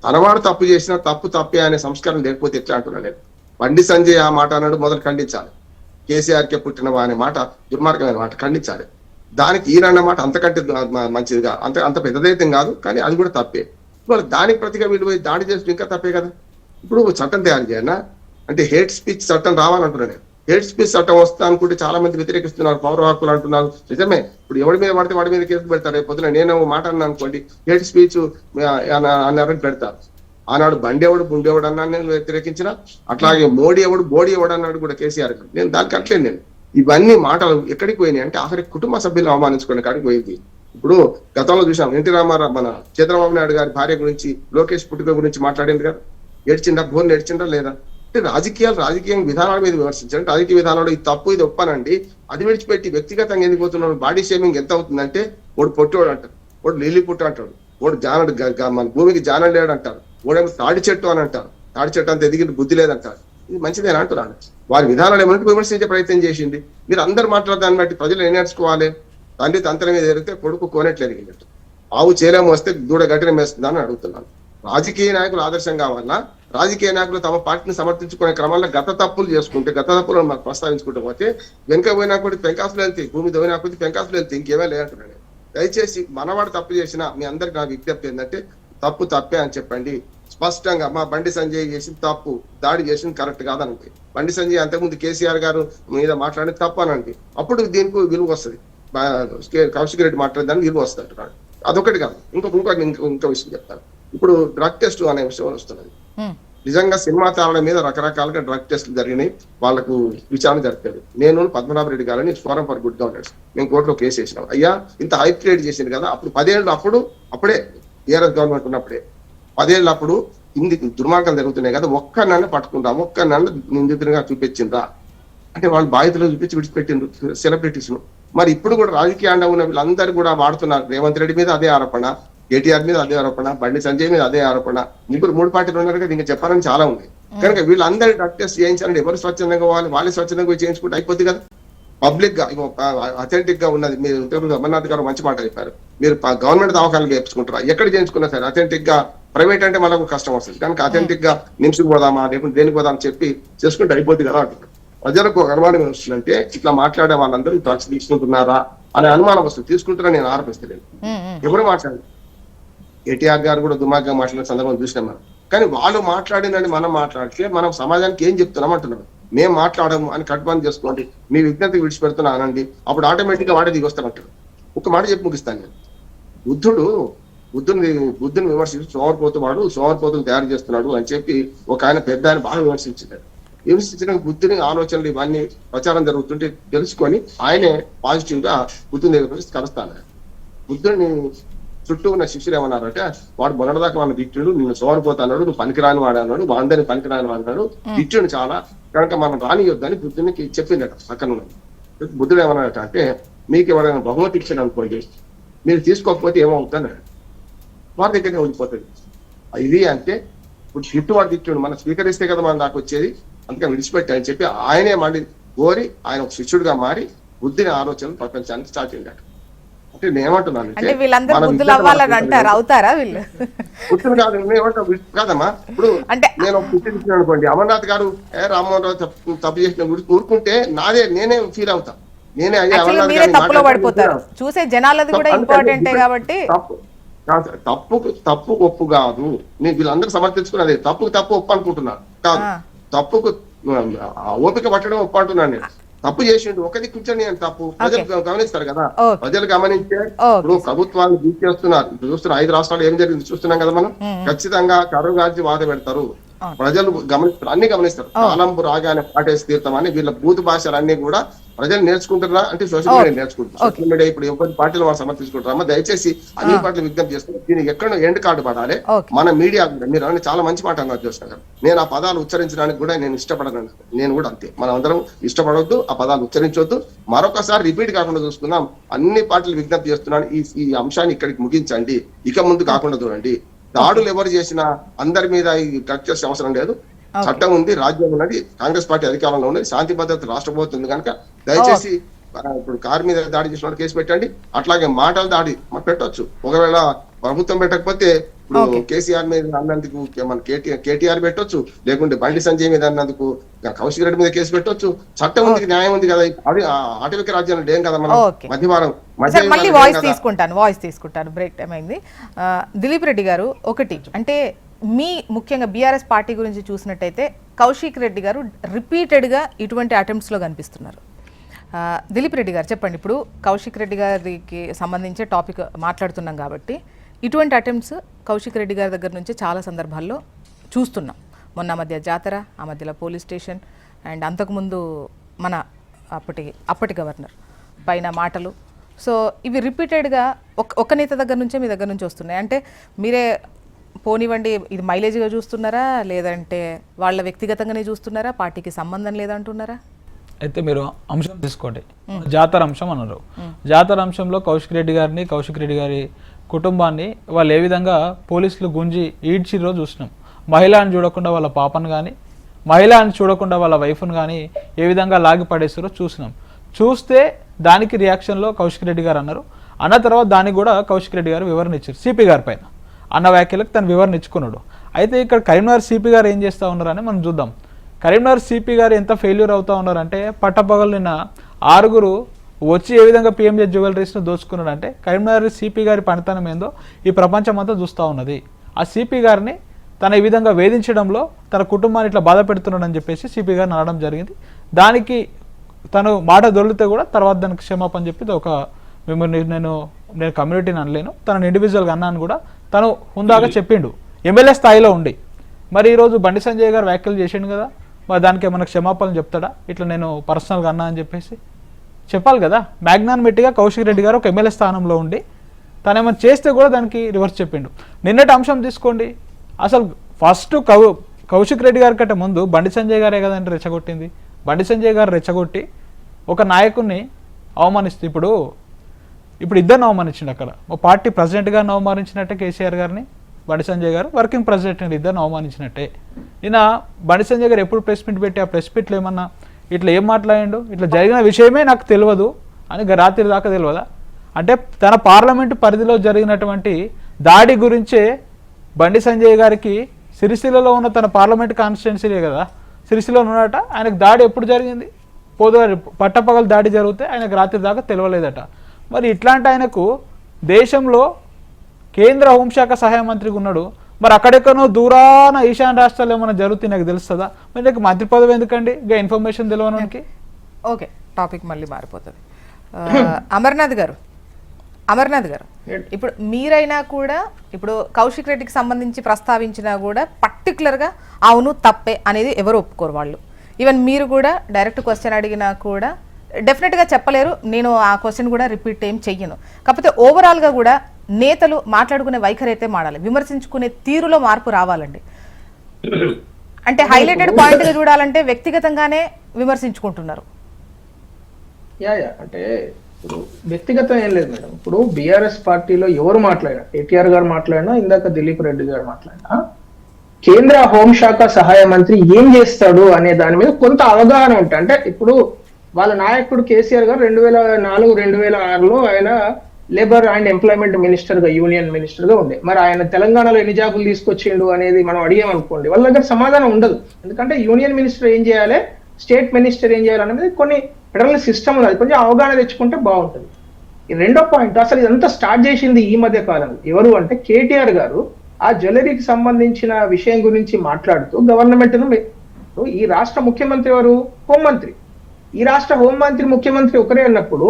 తనవాడు తప్పు చేసినా తప్పే అనే సంస్కారం లేకపోతే ఎట్లా అంటున్నా నేను. బండి సంజయ్ ఆ మాట అన్నాడు, మొదలు ఖండించాలి. కేసీఆర్కే పుట్టినవా అనే మాట దుర్మార్గమైన మాట, ఖండించాలి. దానికి ఈయన మాట అంతకంటే మంచిదిగా అంత పెద్దదైతే కాదు, కానీ అది కూడా తప్పే. ఇప్పుడు దానికి ప్రతిగా వీళ్ళు దాడి చేస్తూ ఇంకా తప్పే కదా. ఇప్పుడు చట్టం తయారు చేయనా అంటే హేట్ స్పీచ్ చట్టం రావాలంటున్నాను నేను. హేట్ స్పీచ్ చట్టం వస్తా అనుకుంటే చాలా మంది వ్యతిరేకిస్తున్నారు, పౌర హక్కులు అంటున్నారు. నిజమే, ఇప్పుడు ఎవరి మీద పడితే వాడి మీద కేసు పెడతారు. రేపు పొద్దున నేను మాట అన్నా అనుకోండి, హేట్ స్పీచ్ అన్నారని పెడతారు. ఆనాడు బండేవాడు గుండేవాడు అన్నాను నేను వ్యతిరేకించిన, అట్లాగే మోడీ ఎవడు బోడీ ఎవడు అన్నాడు కూడా కేసీఆర్. నేను దానికి అట్లేదు. నేను ఇవన్నీ మాటలు ఎక్కడికి పోయినాయి అంటే ఆఖరి కుటుంబ సభ్యులను అవమానించుకునే కాడికి పోయింది. ఇప్పుడు గతంలో చూసాం, ఎన్టీ రామారావు మన చంద్రబాబు నాయుడు గారి భార్య గురించి, లోకేష్ పుట్టుక గురించి మాట్లాడింది కదా. ఏడ్చిండా, బోర్ని ఏడ్చిండా లేదా? అంటే రాజకీయ విధానాల మీద విమర్శించారు. రాజకీయ విధానంలో ఇది తప్పు, ఇది ఒప్పనండి, అది విడిచిపెట్టి వ్యక్తిగతంగా ఎందుకు పోతున్నాడు? బాడీ షేమింగ్ ఎంత అవుతుందంటే, వాడు పొట్టోడు అంటారు, వాడు లీలి పుట్టు అంటాడు, వాడు జానడు మన భూమికి జానం లేడు అంటారు, వాడేమో తాడి చెట్టు అని అంటారు, తాడి చెట్టు అంత ఎదిగిన బుద్ధి లేదంటారు. ఇది మంచిదేనా అంటున్నాను. వారి విధానాలు ఏమంటే విమర్శించే ప్రయత్నం చేసింది. మీరు అందరు మాట్లాడదాన్ని బట్టి ప్రజలు ఏం నేర్చుకోవాలి? తండ్రి తంత్రం మీద ఎరిగితే కొడుకు కోనెట్లు ఎరిగినట్టు, ఆవు చేలేము వస్తే దూడ గట్టిన వేస్తుందని అడుగుతున్నాను. రాజకీయ నాయకులు ఆదర్శం కావాలన్నా, రాజకీయ నాయకులు తమ పార్టీని సమర్థించుకునే క్రమంలో గత తప్పులు చేసుకుంటే, గత తప్పులను మాకు ప్రస్తావించుకుంటూ పోతే వెనక పోయినా కూడా పెంకాసులు వెళ్తాయి, భూమి దోయినా కొద్ది పెంకాసులు వెళ్తాయి, ఇంకేమీ లేదంటున్నాను. దయచేసి మనవాడు తప్పు చేసినా మీ అందరికి నా విజ్ఞప్తి ఏంటంటే తప్పే అని చెప్పండి. స్పష్టంగా మా బండి సంజయ్ చేసింది తప్పు, దాడి చేసింది కరెక్ట్ కాదనండి. బండి సంజయ్ అంతకుముందు కేసీఆర్ గారు మీద మాట్లాడేది తప్పు అనండి, అప్పుడు దీనికి విలువ వస్తుంది. కౌశిక్ రెడ్డి మాట్లాడేదానికి విలువ వస్తుంది అంటున్నాడు. అదొకటి కాదు, ఇంకో విషయం చెప్తాను. ఇప్పుడు డ్రగ్ టెస్ట్ అనే విషయం వస్తున్నది. నిజంగా సినిమా తారల మీద రకరకాలుగా డ్రగ్ టెస్టులు జరిగినాయి, వాళ్ళకు విచారణ జరిపారు. నేను పద్మనాభరెడ్డి గారిని ఫోరం ఫర్ గుడ్ గవర్నెన్స్ మేము కోర్టులో కేసు వేసినాం. అయ్యా ఇంత హైప్ క్రియేట్ చేసింది కదా, అప్పుడు 10 ఏళ్ళు అప్పుడే టీఆర్ఎస్ గవర్నమెంట్ ఉన్నప్పుడే 10 ఏళ్ళు అప్పుడు ఇన్ని దుర్మార్గాలు జరుగుతున్నాయి కదా, ఒక్కనన్ను పట్టుకుంటా, ఒక్కనన్ను నిందితుడిగా చూపించిందా అంటే వాళ్ళు బాధితులు చూపించి విడిచిపెట్టిండ్రు సెలబ్రిటీస్ ను. మరి ఇప్పుడు కూడా రాజకీయంగా ఉన్న వీళ్ళందరూ కూడా వాడుతున్నారు. రేవంత్ రెడ్డి మీద అదే ఆరోపణ, కేటీఆర్ మీద అదే ఆరోపణ, బండి సంజయ్ మీద అదే ఆరోపణ. ఇప్పుడు 3 పార్టీలు ఉన్నారు కదా, ఇంకా చెప్పాలని చాలా ఉంది. కనుక వీళ్ళందరూ డ్రగ్ టెస్ట్ చేయించాలంటే ఎవరు స్వచ్ఛందంగా వాళ్ళే స్వచ్ఛందంగా చేయించుకుంటే అయిపోద్ది కదా. పబ్లిక్ గా అథెంటిక్ గా ఉన్నది. మీరు అమర్నాథ్ గారు మంచి మాట చెప్పారు, మీరు గవర్నమెంట్ దవాఖానలు చేయించుకుంటారా, ఎక్కడ చేయించుకున్నా సరే అథెంటిక్ గా. ప్రైవేట్ అంటే మనకు కష్టం వస్తుంది, కనుక అథెంటిక్ గా నిమ్స్కి పోదామా లేకుంటే దేనికి పోదామని చెప్పి చేసుకుంటే అయిపోద్ది కదా అంటున్నారు. ప్రజలకు ఒక అనుమానం వస్తుందంటే ఇట్లా మాట్లాడే వాళ్ళందరూ డ్రగ్స్ తీసుకుంటున్నారా అనే అనుమానం వస్తుంది. తీసుకుంటారా నేను ఆరోపిస్తలేను, ఎవరు మాట్లాడారు. కేటీఆర్ గారు కూడా దుమాగ్గా మాట్లాడిన సందర్భం చూసినాం మనం. కానీ వాళ్ళు మాట్లాడినని మనం మాట్లాడితే మనం సమాజానికి ఏం చెప్తున్నాం అంటున్నాం. మేము మాట్లాడము అని కట్మాన్ చేసుకోండి, మీ విజ్ఞప్తి విడిచిపెడుతున్నా అనండి, అప్పుడు ఆటోమేటిక్ గా వాడే దిగి వస్తానంటాడు. ఒక మాట చెప్పి ముగిస్తాను నేను. బుద్ధుని విమర్శించి సోమరిపోతులు తయారు చేస్తున్నాడు అని చెప్పి ఒక ఆయన పెద్ద ఆయన బాగా విమర్శించిన బుద్ధుని ఆలోచనలు ఇవన్నీ ప్రచారం జరుగుతుంటే తెలుసుకొని ఆయనే పాజిటివ్ గా బుద్ధుని దగ్గర కలుస్తాను. బుద్ధుని చుట్టూ ఉన్న శిష్యులు ఏమన్నారంటే, వాడు మొన్నటిదాకా మన దిట్టుడు, నిన్ను సోమరిపోతున్నాడు, నువ్వు పనికిరాని వాడు అన్నాడు, వాందని పనికిరాని అన్నాడు, దిట్టుడు చాలా, కనుక మనం రానియొద్దని బుద్ధునికి చెప్పిందట పక్కన ఉన్నది. బుద్ధుడు ఏమన్నాడట అంటే, మీకు ఎవరైనా బహుమతి ఇచ్చాడు అనుకోండి, మీరు తీసుకోకపోతే ఏమవుతుంది, వారి దగ్గరనే ఉండిపోతుంది. ఇది అంటే ఇప్పుడు తిట్టువాడు తిట్టుడు మనం స్వీకరిస్తే కదా మనం దాకా వచ్చేది, అందుకని విడిచిపెట్టి అని చెప్పి ఆయనే మళ్ళీ కోరి ఆయన ఒక శిష్యుడిగా మారి బుద్ధిని ఆలోచనలు ప్రపంచానికి స్టార్ట్ చేయాలి. అంటే నేనేమంటున్నాను కాదమ్మా, ఇప్పుడు నేను ఒక పిచ్చి ఇచ్చిన అనుకోండి, అమర్నాథ్ గారు రామ్మోహన్ రావు తప్పు చేసిన ఊరుకుంటే నేనే ఫీల్ అవుతా, నేనే తప్పు ఒప్పు కాదు. నేను వీళ్ళందరూ సమర్థించుకున్నది తప్పుకు తప్పు ఒప్పు అనుకుంటున్నాను కాదు, తప్పుకు ఓపిక పట్టడం ఒప్పు అంటున్నాను నేను. తప్పు చేసిండు ఒక దిక్కుంటే తప్పు ప్రజలు గమనిస్తారు కదా, ప్రజలు గమనించే ఇప్పుడు ప్రభుత్వాన్ని చేస్తున్నారు. చూస్తున్నా 5 రాష్ట్రాలు ఏం జరిగింది చూస్తున్నాం కదా మనం. ఖచ్చితంగా కరువు గాంచి వాద పెడతారు, ప్రజలు గమనిస్తారు, అన్ని గమనిస్తారు. కాలంపు రాగానే పాటేసి తీర్థమని వీళ్ళ బూత్ భాషలన్నీ కూడా ప్రజలు నేర్చుకుంటారా అంటే సోషల్ మీడియా నేర్చుకుంటారు. సోషల్ మీడియా ఇప్పుడు ఎవరి పార్టీలు వాళ్ళు సమర్థించుకుంటారమ్మా. దయచేసి అన్ని పార్టీలు విజ్ఞప్తి చేస్తున్నారు, దీనికి ఎక్కడ ఎండ్ కార్డు పడాలి. మన మీడియా మీరు అన్ని చాలా మంచి మాట అన్నారు చూస్తున్నారు. నేను ఆ పదాలు ఉచ్చరించడానికి కూడా నేను ఇష్టపడను, నేను కూడా అంతే. మనం అందరం ఇష్టపడొద్దు, ఆ పదాలు ఉచ్చరించొద్దు. మరొకసారి రిపీట్ కాకుండా చూసుకుందాం. అన్ని పార్టీలు విజ్ఞప్తి చేస్తున్నాను, ఈ అంశాన్ని ఇక్కడికి ముగించండి, ఇక ముందు కాకుండా చూడండి. దాడులు ఎవరు చేసినా అందరి మీద ఈ డ్రగ్ టెస్ట్ అవసరం లేదు. చట్టం ఉంది, రాజ్యం ఉన్నది, కాంగ్రెస్ పార్టీ అధికారంలో ఉన్నది, శాంతి భద్రత రాష్ట్ర ప్రభుత్వం ఉంది. కనుక దయచేసి ఇప్పుడు కారు మీద దాడి చేసిన కేసు పెట్టండి. అట్లాగే మాటలు దాడి పెట్టొచ్చు. ఒకవేళ ప్రభుత్వం పెట్టకపోతే ఇప్పుడు కేసీఆర్ మీద అన్నందుకు మన కేటీఆర్ పెట్టొచ్చు, లేకుంటే బండి సంజయ్ మీద అన్నందుకు కౌశిక్ రెడ్డి మీద కేసు పెట్టొచ్చు. చట్టం ఉంది, న్యాయం ఉంది కదా. అది ఆటవిక రాజ్యాలు ఏం కదా మనం మధ్యవారం మళ్ళీ వాయిస్ తీసుకుంటాను బ్రేక్ టైం అయింది. దిలీప్ రెడ్డి గారు, ఒకటి అంటే ముఖ్యంగా బీఆర్ఎస్ పార్టీ గురించి చూసినట్టయితే కౌశిక్ రెడ్డి గారు రిపీటెడ్గా ఇటువంటి అటెంప్ట్స్లో కనిపిస్తున్నారు. దిలీప్ రెడ్డి గారు చెప్పండి, ఇప్పుడు కౌశిక్ రెడ్డి గారికి సంబంధించే టాపిక్ మాట్లాడుతున్నాం కాబట్టి ఇటువంటి అటెంప్ట్స్ కౌశిక్ రెడ్డి గారి దగ్గర నుంచి చాలా సందర్భాల్లో చూస్తున్నాం. మొన్న మధ్య జాతర, ఆ మధ్యలో పోలీస్ స్టేషన్, అండ్ అంతకుముందు మన అప్పటి గవర్నర్ పైన మాటలు. సో ఇవి రిపీటెడ్గా ఒక నేత దగ్గర నుంచే మీ దగ్గర నుంచి వస్తున్నాయి. అంటే మీరే పోనివ్వండి, ఇది మైలేజ్గా చూస్తున్నారా, లేదంటే వాళ్ళ వ్యక్తిగతంగానే చూస్తున్నారా, పార్టీకి సంబంధం లేదంటున్నారా? అయితే మీరు అంశం తీసుకోండి, జాతర అంశం అన్నారు. జాతర అంశంలో కౌశిక్ రెడ్డి గారి కుటుంబాన్ని వాళ్ళు ఏ విధంగా పోలీసులు గుంజి ఈడ్చిరో చూసినాం. మహిళని చూడకుండా వాళ్ళ పాపను కానీ, మహిళని చూడకుండా వాళ్ళ వైఫ్ను కానీ ఏ విధంగా లాగి పడేసారో చూసినాం. చూస్తే దానికి రియాక్షన్లో కౌశిక్ రెడ్డి గారు అన్న తర్వాత దానికి కూడా కౌశిక్ రెడ్డి గారు వివరణ ఇచ్చారు. సిపి గారి పైన అన్న వ్యాఖ్యలకు తను వివరణ ఇచ్చుకున్నాడు. అయితే ఇక్కడ కరీంనగర్ సిపి గారు ఏం చేస్తూ ఉన్నారని మనం చూద్దాం. కరీంనగర్ సిపి గారు ఎంత ఫెయిల్యూర్ అవుతూ ఉన్నారంటే, పట్టపగలు నిన్న 6 వచ్చి ఏ విధంగా పిఎంజే జ్యువెలరీస్ను దోచుకున్నాడంటే, కరీంనగర్ సిపి గారి పనితనం ఏందో ఈ ప్రపంచం అంతా చూస్తూ ఉన్నది. ఆ సిపి గారిని తన ఈ విధంగా వేధించడంలో తన కుటుంబాన్ని ఇట్లా బాధ పెడుతున్నాడని చెప్పేసి సిపి గారిని అనడం జరిగింది. దానికి తను మాట దొరికితే కూడా తర్వాత దానికి క్షమాపణ చెప్పి ఒక మిమ్మల్ని నేను కమ్యూనిటీని అనలేను, తనని ఇండివిజువల్గా అన్నాను కూడా తను హుందాగా చెప్పిండు ఎమ్మెల్యే స్థాయిలో ఉండి. మరి ఈరోజు బండి సంజయ్ గారు వ్యాఖ్యలు చేసిండు కదా, మరి దానికి ఏమైనా క్షమాపణలు చెప్తాడా? ఇట్లా నేను పర్సనల్గా అన్నా అని చెప్పేసి చెప్పాలి కదా. మ్యాగ్నాన్మెట్గా కౌశిక్ రెడ్డి గారు ఒక ఎమ్మెల్యే స్థానంలో ఉండి తను ఏమైనా చేస్తే కూడా దానికి రివర్స్ చెప్పిండు. నిన్నటి అంశం తీసుకోండి, అసలు ఫస్ట్ కౌశిక్ రెడ్డి గారి కంటే ముందు బండి సంజయ్ గారే కదంటే రెచ్చగొట్టింది. బండి సంజయ్ గారు రెచ్చగొట్టి ఒక నాయకుడిని అవమానిస్తే ఇప్పుడు ఇద్దరిని అవమానించిండు. అక్కడ ఒక పార్టీ ప్రెసిడెంట్ గారిని అవమానించినట్టే కేసీఆర్ గారిని, బండి సంజయ్ గారు వర్కింగ్ ప్రెసిడెంట్ ఇద్దరిని అవమానించినట్టే. ఈయన బండి సంజయ్ గారు ఎప్పుడు ప్రెస్ మీట్ పెట్టి ఆ ప్రెస్ మీట్లో ఏమన్నా ఇట్లా ఏం మాట్లాడిండు, ఇట్లా జరిగిన విషయమే నాకు తెలియదు అని రాత్రి దాకా తెలియదా? అంటే తన పార్లమెంటు పరిధిలో జరిగినటువంటి దాడి గురించే బండి సంజయ్ గారికి సిరిసిల్లలో ఉన్న తన పార్లమెంట్ కాన్స్టిట్యున్సీలే కదా, సిరిసిల్లలో ఉన్నట ఆయనకు దాడి ఎప్పుడు జరిగింది? పట్టపగలు దాడి జరిగితే ఆయనకు రాత్రి దాకా తెలియలేదట. మరి ఇట్లాంటి ఆయనకు దేశంలో కేంద్ర హోంశాఖ సహాయ మంత్రిగా ఉన్నాడు, మరి అక్కడెక్కడో దూరాన ఈశాన్య రాష్ట్రాలు ఏమైనా జరుగుతుంది నాకు తెలుస్తుందా? మరి నాకు మంత్రి పదవి ఎందుకండి ఇక ఇన్ఫర్మేషన్ తెలియడానికి? ఓకే, టాపిక్ మళ్ళీ మారిపోతుంది. అమర్నాథ్ గారు ఇప్పుడు మీరైనా కూడా ఇప్పుడు కౌశిక్ రెడ్డికి సంబంధించి ప్రస్తావించినా కూడా పర్టికులర్గా అవును తప్పే అనేది ఎవరు ఒప్పుకోరు వాళ్ళు. ఈవెన్ మీరు కూడా డైరెక్ట్ క్వశ్చన్ అడిగినా కూడా డెఫినెట్గా చెప్పలేరు. నేను ఆ క్వశ్చన్ కూడా రిపీట్ ఏం చెయ్యను. కాకపోతే ఓవరాల్గా కూడా నేతలు మాట్లాడుకునే వైఖరి అయితే మాడాలి, విమర్శించుకునే తీరులో మార్పు రావాలండి. అంటే హైలైటెడ్ పాయింట్గా చూడాలంటే వ్యక్తిగతంగానే విమర్శించుకుంటున్నారు. అంటే ఇప్పుడు వ్యక్తిగతం ఏం లేదు మేడం. ఇప్పుడు బీఆర్ఎస్ పార్టీలో ఎవరు మాట్లాడినా, కేటీఆర్ గారు మాట్లాడినా, ఇందాక దిలీప్ రెడ్డి గారు మాట్లాడినా, కేంద్ర హోంశాఖ సహాయ మంత్రి ఏం చేస్తాడు అనే దాని మీద కొంత అవగాహన ఉంటాయి. అంటే ఇప్పుడు వాళ్ళ నాయకుడు కేసీఆర్ గారు 2004-2006లో ఆయన లేబర్ అండ్ ఎంప్లాయ్మెంట్ మినిస్టర్ గా, యూనియన్ మినిస్టర్ గా ఉండే. మరి ఆయన తెలంగాణలో ఎన్ని జాబులు తీసుకొచ్చిండు అనేది మనం అడిగామనుకోండి, వాళ్ళ దగ్గర సమాధానం ఉండదు. ఎందుకంటే యూనియన్ మినిస్టర్ ఏం చేయాలి, స్టేట్ మినిస్టర్ ఏం చేయాలి అనేది కొన్ని ఫెడరల్ సిస్టమ్ ఉన్నది. కొంచెం అవగాహన తెచ్చుకుంటే బాగుంటుంది. ఈ రెండో పాయింట్, అసలు ఇదంతా స్టార్ట్ చేసింది ఈ మధ్య కాలంలో ఎవరు అంటే కేటీఆర్ గారు ఆ జ్యువెలరీకి సంబంధించిన విషయం గురించి మాట్లాడుతూ గవర్నమెంట్ ఈ రాష్ట్ర ముఖ్యమంత్రి ఎవరు, హోంమంత్రి. ఈ రాష్ట్ర హోంమంత్రి ముఖ్యమంత్రి ఒకరే అన్నప్పుడు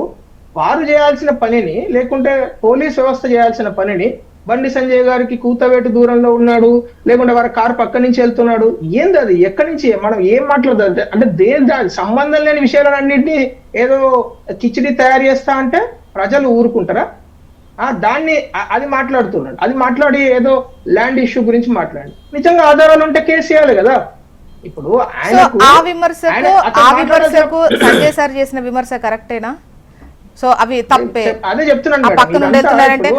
వారు చేయాల్సిన పనిని, లేకుంటే పోలీస్ వ్యవస్థ చేయాల్సిన పనిని బండి సంజయ్ గారికి కూతవేటు దూరంలో ఉన్నాడు, లేకుంటే వారి కారు పక్క నుంచి వెళ్తున్నాడు, ఏంది అది, ఎక్కడి నుంచి మనం ఏం మాట్లాడదు అంటే దేని సంబంధం లేని విషయాలన్నింటినీ ఏదో కిచిడి తయారు చేస్తా అంటే ప్రజలు ఊరుకుంటారా? దాన్ని అది మాట్లాడుతున్నాడు, అది మాట్లాడి ఏదో ల్యాండ్ ఇష్యూ గురించి మాట్లాడి, నిజంగా ఆధారాలు ఉంటే కేసీఆర్ కదా. ఇప్పుడు ఆ విమర్శకు సంజయ్ సార్ చేసిన విమర్శ కరెక్టేనా? సో అవి తప్పే, అదే చెప్తున్నాను పక్కన వెళ్తున్నారంటే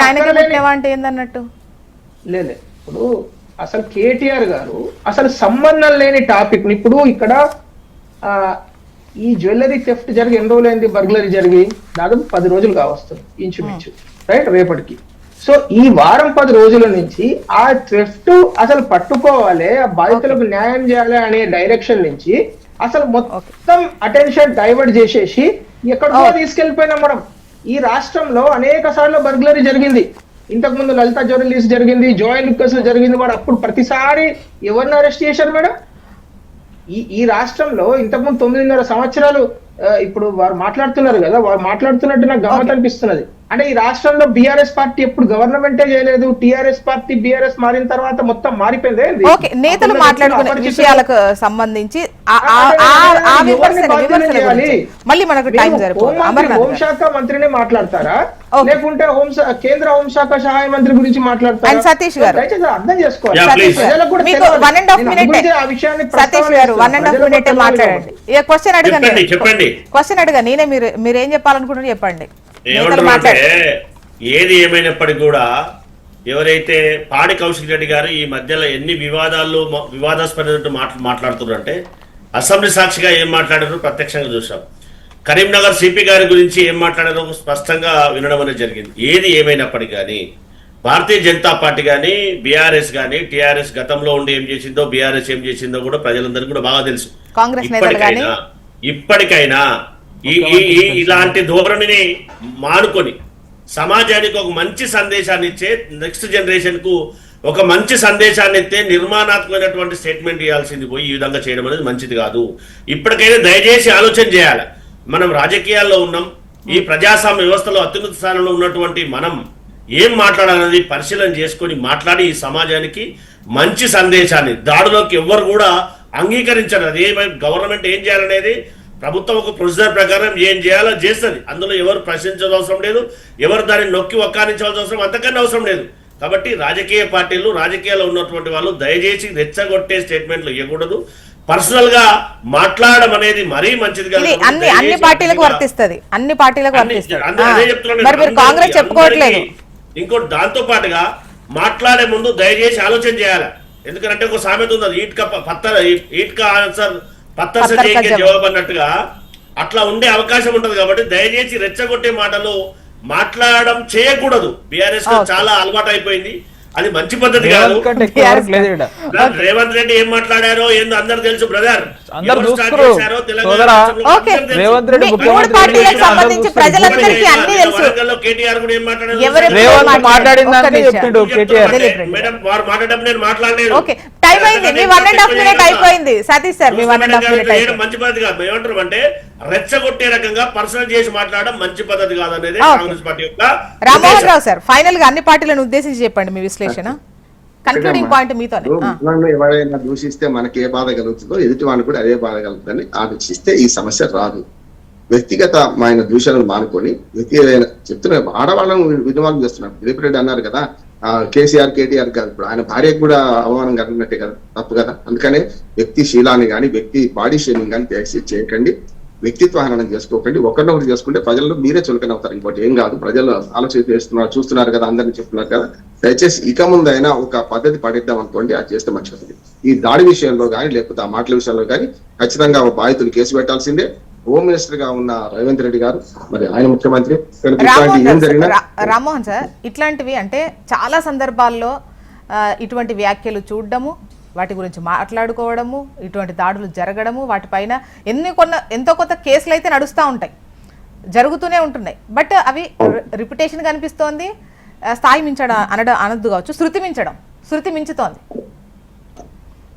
ఆయనకి ఏందన్నట్టు లేదు. ఇప్పుడు అసలు కేటీఆర్ గారు అసలు సంబంధం లేని టాపిక్ ని, ఇప్పుడు ఇక్కడ ఈ జ్యువెలరీ థెఫ్ట్ జరిగి ఎన్ని రోజులైంది, బర్గ్లరీ జరిగి దాదాపు 10 రోజులు కావస్తుంది ఇంచుమించు, రైట్, రేపటికి. సో ఈ వారం 10 రోజుల నుంచి ఆ థెఫ్ట్ అసలు పట్టుకోవాలి, ఆ బాధితులకు న్యాయం చేయాలి అనే డైరెక్షన్ నుంచి అసలు మొత్తం అటెన్షన్ డైవర్ట్ చేసేసి ఎక్కడికో తీసుకెళ్లిపోయినాం మనం. ఈ రాష్ట్రంలో అనేక సార్లు బర్గ్లరీ జరిగింది. ఇంతకు ముందు లలిత జ్యువెలరీస్ జరిగింది, జోయ్ లుక్కర్స్ జరిగింది. వాడు అప్పుడు ప్రతిసారి ఎవరిని అరెస్ట్ చేశారు మేడం? ఈ రాష్ట్రంలో ఇంతకుముందు 9.5 సంవత్సరాలు ఇప్పుడు వారు మాట్లాడుతున్నారు కదా, వారు మాట్లాడుతున్నట్టు నాకు గమ్మత్ అనిపిస్తున్నది. అంటే ఈ రాష్ట్రంలో బీఆర్ఎస్ పార్టీ ఎప్పుడు గవర్నమెంటే చేయలేదు, టీఆర్ఎస్ పార్టీ బీఆర్ఎస్ మారిన తర్వాత మొత్తం మారిపోయింది. ఓకే, నేతలు మాట్లాడుకునే విషయాలకు సంబంధించి మళ్ళీ మనకు టైం సరిపోదు. హోంశాఖ మంత్రిని మాట్లాడతారా, లేకుంటే కేంద్ర హోంశాఖ సహాయ మంత్రి గురించి మాట్లాడతారా? సతీష్ గారు అర్థం చేసుకోవాలి. సతీష్ గారు 1.5 minute మాట్లాడండి. క్వశ్చన్ అడగా నేనే, మీరేం చెప్పాలనుకుంటున్నారు చెప్పండి. ఏమంటున్నారంటే ఏది ఏమైనప్పటికీ కూడా ఎవరైతే పాడి కౌశిక్ రెడ్డి గారు ఈ మధ్యలో ఎన్ని వివాదాస్పద మాట్లాడుతున్నారంటే అసెంబ్లీ సాక్షిగా ఏం మాట్లాడారో ప్రత్యక్షంగా చూసాం. కరీంనగర్ సిపి గారి గురించి ఏం మాట్లాడారో స్పష్టంగా వినడం అనేది జరిగింది. ఏది ఏమైనప్పటికీ కానీ భారతీయ జనతా పార్టీ కానీ బీఆర్ఎస్ కానీ టీఆర్ఎస్ గతంలో ఉండి ఏం చేసిందో, బీఆర్ఎస్ ఏం చేసిందో కూడా ప్రజలందరికీ కూడా బాగా తెలుసు. ఇప్పటికైనా ఇలాంటి ధోరణిని మానుకొని సమాజానికి ఒక మంచి సందేశాన్ని ఇచ్చే నెక్స్ట్ జనరేషన్ కు ఒక మంచి సందేశాన్ని ఇస్తే నిర్మాణాత్మకమైనటువంటి స్టేట్మెంట్ ఇవ్వాల్సింది పోయి ఈ విధంగా చేయడం అనేది మంచిది కాదు. ఇప్పటికైనా దయచేసి ఆలోచన చేయాలి. మనం రాజకీయాల్లో ఉన్నాం, ఈ ప్రజాస్వామ్య వ్యవస్థలో అత్యున్నత స్థానంలో ఉన్నటువంటి మనం ఏం మాట్లాడాలనేది పరిశీలన చేసుకొని మాట్లాడి ఈ సమాజానికి మంచి సందేశాన్ని, దాడులోకి ఎవ్వరు కూడా అంగీకరించారు. అది గవర్నమెంట్ ఏం చేయాలనేది ప్రభుత్వం ఒక ప్రొసీజర్ ప్రకారం ఏం చేయాలో చేస్తుంది. అందులో ఎవరు ప్రశ్నించాల్సిన అవసరం లేదు, ఎవరు దాన్ని నొక్కి ఒక్కానించాల్సిన అవసరం అంతకన్నా అవసరం లేదు. కాబట్టి రాజకీయ పార్టీలు, రాజకీయాల్లో ఉన్నటువంటి వాళ్ళు దయచేసి రెచ్చగొట్టే స్టేట్మెంట్లు ఇవ్వకూడదు. పర్సనల్ గా మాట్లాడడం అనేది మరీ మంచిది కాదు. అన్ని పార్టీలకు వర్తిస్తుంది, అన్ని పార్టీలకు వర్తిస్తుంది. అదే చెప్తున్నాను. మరి మీరు కాంగ్రెస్ చెప్పుకోవట్లేదు. ఇంకోటి దాంతో పాటుగా మాట్లాడే ముందు దయచేసి ఆలోచన చేయాలి. ఎందుకంటే ఒక సామెత ఉంది, ఈట్కా ఆన్సర్ పత్తర్ సే జవాబు అన్నట్టుగా అట్లా ఉండే అవకాశం ఉంటది. కాబట్టి దయచేసి రెచ్చగొట్టే మాటలు మాట్లాడడం చేయకూడదు. బీఆర్ఎస్ చాలా అలవాటు అయిపోయింది, అది మంచి పద్ధతి కాదు. రేవంత్ రెడ్డి ఏం మాట్లాడారో ఏందో అందరు తెలుసు బ్రదర్. అందరూ రేవంత్ రెడ్డి కేటీఆర్ కూడా ఏం మాట్లాడారు, మేడం వారు మాట్లాడడం నేను మాట్లాడలేదు. మంచి పద్ధతి కాదు. ఏమంటారు అంటే రెచ్చగొట్టే రకంగా పర్సనల్ చేసి మాట్లాడడం మంచి పద్ధతి కాదు అనేది కాంగ్రెస్ పార్టీ యొక్క. రామ్మోహన్ రావు సార్, ఫైనల్ గా అన్ని పార్టీలను ఉద్దేశించి చెప్పండి మీ విశ్లేషణ, కన్క్లూడింగ్ పాయింట్ మీతోనే. ఎవరైనా దూషిస్తే మనకి ఏ బాధ కలుగుతుందో ఎదుటి వాడిని కూడా అదే బాధ కలుగుతుందని ఆలోచిస్తే ఈ సమస్య రాదు. వ్యక్తిగతమైన దూషణలు మానుకొని చెప్తున్నా ఆడవాళ్ళను విధవాళ్ళు చేస్తున్నారు. దిలీప్ రెడ్డి అన్నారు కదా, కేసీఆర్ కేటీఆర్ కాదు, ఇప్పుడు ఆయన భార్యకు కూడా అవమానం కలిగినట్టే కదా, తప్పు కదా. అందుకనే వ్యక్తి శీలాన్ని కానీ వ్యక్తి బాడీ షేమింగ్ కానీ చేయకండి, వ్యక్తిత్వ హననం చేసుకోకండి. ఒకరినొకరు చేసుకుంటే ప్రజల్లో మీరే చులకన అవుతారు. ఇంకోటి ఏం కాదు, ప్రజలు ఆలోచన చేస్తున్నారు, చూస్తున్నారు కదా, అందరినీ చెప్తున్నారు కదా. దయచేసి ఇక ముందైనా ఒక పద్ధతి పడిద్దాం అనుకోండి, అది చేస్తే మంచిది. ఈ దాడి విషయంలో కానీ లేకపోతే ఆ మాటల విషయంలో కానీ ఖచ్చితంగా బాధితులు కేసు పెట్టాల్సిందే. హోమ్ మినిస్టర్ గా ఉన్న రేవంత్ రెడ్డి గారు, మరి ఆయన ముఖ్యమంత్రి, రామ్మోహన్ సార్, ఇట్లాంటివి అంటే చాలా సందర్భాల్లో ఇటువంటి వ్యాఖ్యలు చూడడము, వాటి గురించి మాట్లాడుకోవడము, ఇటువంటి దాడులు జరగడము, వాటిపైన ఎంతో కొంత కేసులు అయితే నడుస్తూ ఉంటాయి, జరుగుతూనే ఉంటున్నాయి. బట్ అవి రిప్యుటేషన్ కనిపిస్తోంది, స్థాయి మించడం అనద్దు కావచ్చు, శృతి మించుతోంది.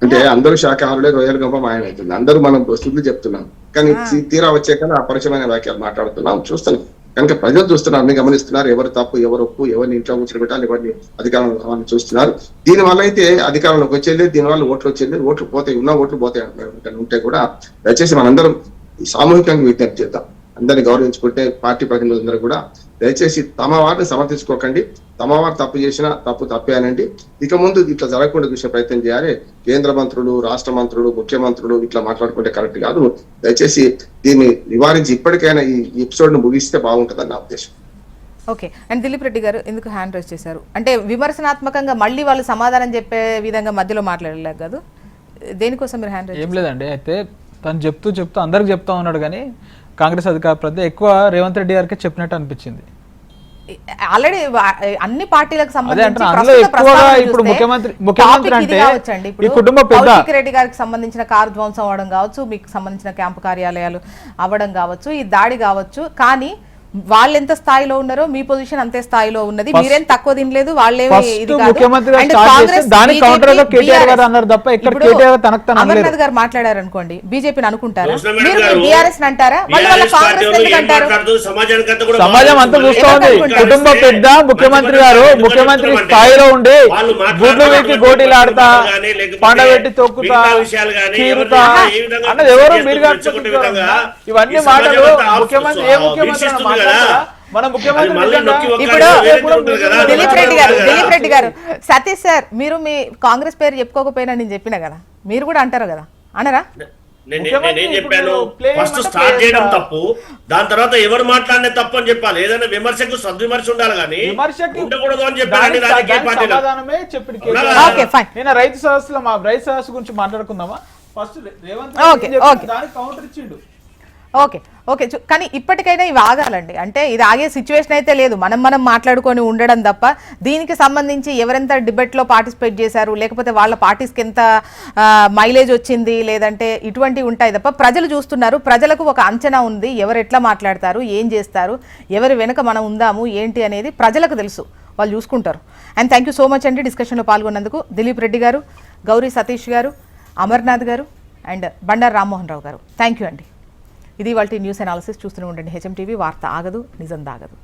అంటే అందరూ శాఖాహారులే, రొయ్యల గొప్ప మాయమవుతుంది. అందరూ మనం శుద్ధి చెప్తున్నాం, కానీ తీరా వచ్చాక అపరిచయమైన వ్యాఖ్యలు మాట్లాడుతున్నాం, చూస్తున్నాం. కనుక ప్రజలు చూస్తున్నారు, అన్ని గమనిస్తున్నారు. ఎవరు తప్పు, ఎవరు ఒప్పు, ఎవరిని ఇంట్లో కూర్చొని పెట్టాలి, ఎవరిని అధికారంలో కావాలని చూస్తున్నారు. దీని వల్ల అయితే అధికారంలోకి వచ్చేది, దీనివల్ల ఓట్లు వచ్చేది, ఓట్లు పోతాయి, ఉన్న ఓట్లు పోతాయి ఉంటే కూడా దయచేసి మనందరం సామూహికంగా విజ్ఞప్తి చేద్దాం. అందరిని గౌరవించుకుంటే పార్టీ ప్రతినిధులందరూ కూడా దయచేసి తమ వారిని సమర్థించుకోకండి. తమ వారు తప్పు చేసినా తప్పే అనండి. ఇక ముందు ఇట్లా జరగకుండా చూసే ప్రయత్నం చేయాలి. కేంద్ర మంత్రులు, రాష్ట్ర మంత్రులు, ముఖ్యమంత్రులు ఇట్లా మాట్లాడుకుంటే కరెక్ట్ కాదు. దయచేసి దీన్ని నివారించి ఇప్పటికైనా ఈ ఎపిసోడ్ ను ముగిస్తే బాగుంటుందని నా ఉద్దేశం. ఓకే. అండ్ దిలీప్ రెడ్డి గారు ఎందుకు హ్యాండ్ రైజ్ చేశారు అంటే విమర్శనాత్మకంగా మళ్ళీ వాళ్ళు సమాధానం చెప్పే విధంగా మధ్యలో మాట్లాడలేదు కాదు, దేనికోసం మీరు హ్యాండ్ రైజ్? ఏం లేదండి, అయితే తను చెప్తూ అందరికి చెప్తా ఉన్నాడు, కానీ కాంగ్రెస్ అధికార ప్రతి ఎక్కువ రేవంత్ రెడ్డి గారికి చెప్పినట్టు అనిపించింది. ఆల్రెడీ అన్ని పార్టీలకు కౌశిక్ రెడ్డి గారికి సంబంధించిన కారు ధ్వంసం అవడం కావచ్చు, మీకు సంబంధించిన క్యాంపు కార్యాలయాలు అవ్వడం కావచ్చు, ఈ దాడి కావచ్చు, కానీ వాళ్ళు ఎంత స్థాయిలో ఉన్నారో మీ పొజిషన్ అంతే స్థాయిలో ఉన్నది. మీరేం తక్కువ తినలేదు, వాళ్ళేమి ఇది కాదు. అమర్నాథ్ గారు మాట్లాడారు అనుకోండి, బీజేపీని అనుకుంటారా మీరు? బీఆర్ఎస్ అంటారా? వాళ్ళ కాంగ్రెస్ ఎందుకు అంటారు? సమాజం అంతా చూస్తోంది. కుటుంబ పెద్ద ముఖ్యమంత్రి గారు ముఖ్యమంత్రి స్థాయిలో ఉండి గుడ్లు పెట్టి గోటీలు ఆడతా, పండబెట్టి తొక్కుతా, చీరుతా అన్నది ఎవరు? మీరు ఇవన్నీ మాటలు ముఖ్యమంత్రి ఏ ముఖ్యమంత్రి దిలీప్ రెడ్డి గారు సతీష్ సార్, మీరు మీ కాంగ్రెస్ పేరు చెప్పుకోకపోయినా నేను చెప్పినా కదా, మీరు కూడా అంటారు కదా, అనరా? నేనేం చెప్పాను, ఫస్ట్ స్టార్ట్ చేయడం తప్పు, దాని తర్వాత ఎవరు మాట్లాడిన తప్పు అని చెప్పాలి. ఏదైనా విమర్శకు సద్విమర్శ ఉండాలి, కానీ ఉండకూడదు అని చెప్పాలి. రైతు సదస్సు గురించి మాట్లాడుకుందామా? ఫస్ట్ రేవంత్ దానికి కౌంటర్ ఇచ్చిండు. ఓకే కానీ ఇప్పటికైనా ఇవి ఆగాలండి. అంటే ఇది ఆగే సిచ్యువేషన్ అయితే లేదు, మనం మాట్లాడుకొని ఉండడం తప్ప. దీనికి సంబంధించి ఎవరెంత డిబేట్లో పార్టిసిపేట్ చేశారు, లేకపోతే వాళ్ళ పార్టీస్కి ఎంత మైలేజ్ వచ్చింది, లేదంటే ఇటువంటివి ఉంటాయి తప్ప ప్రజలు చూస్తున్నారు. ప్రజలకు ఒక అంచనా ఉంది, ఎవరు ఎట్లా మాట్లాడతారు, ఏం చేస్తారు, ఎవరి వెనుక మనం ఉందాము ఏంటి అనేది ప్రజలకు తెలుసు. వాళ్ళు చూసుకుంటారు. And thank you so much అండి డిస్కషన్లో పాల్గొన్నందుకు. దిలీప్ రెడ్డి గారు, గౌరీ సతీష్ గారు, అమర్నాథ్ గారు అండ్ బండారు రామ్మోహన్ రావు గారు, థ్యాంక్ యూ అండి. ఇది వాళ్ళ న్యూస్ అనాలిసిస్. చూస్తూనే ఉండండి హెచ్ఎం టీవీ. వార్త ఆగదు, నిజం దాగదు.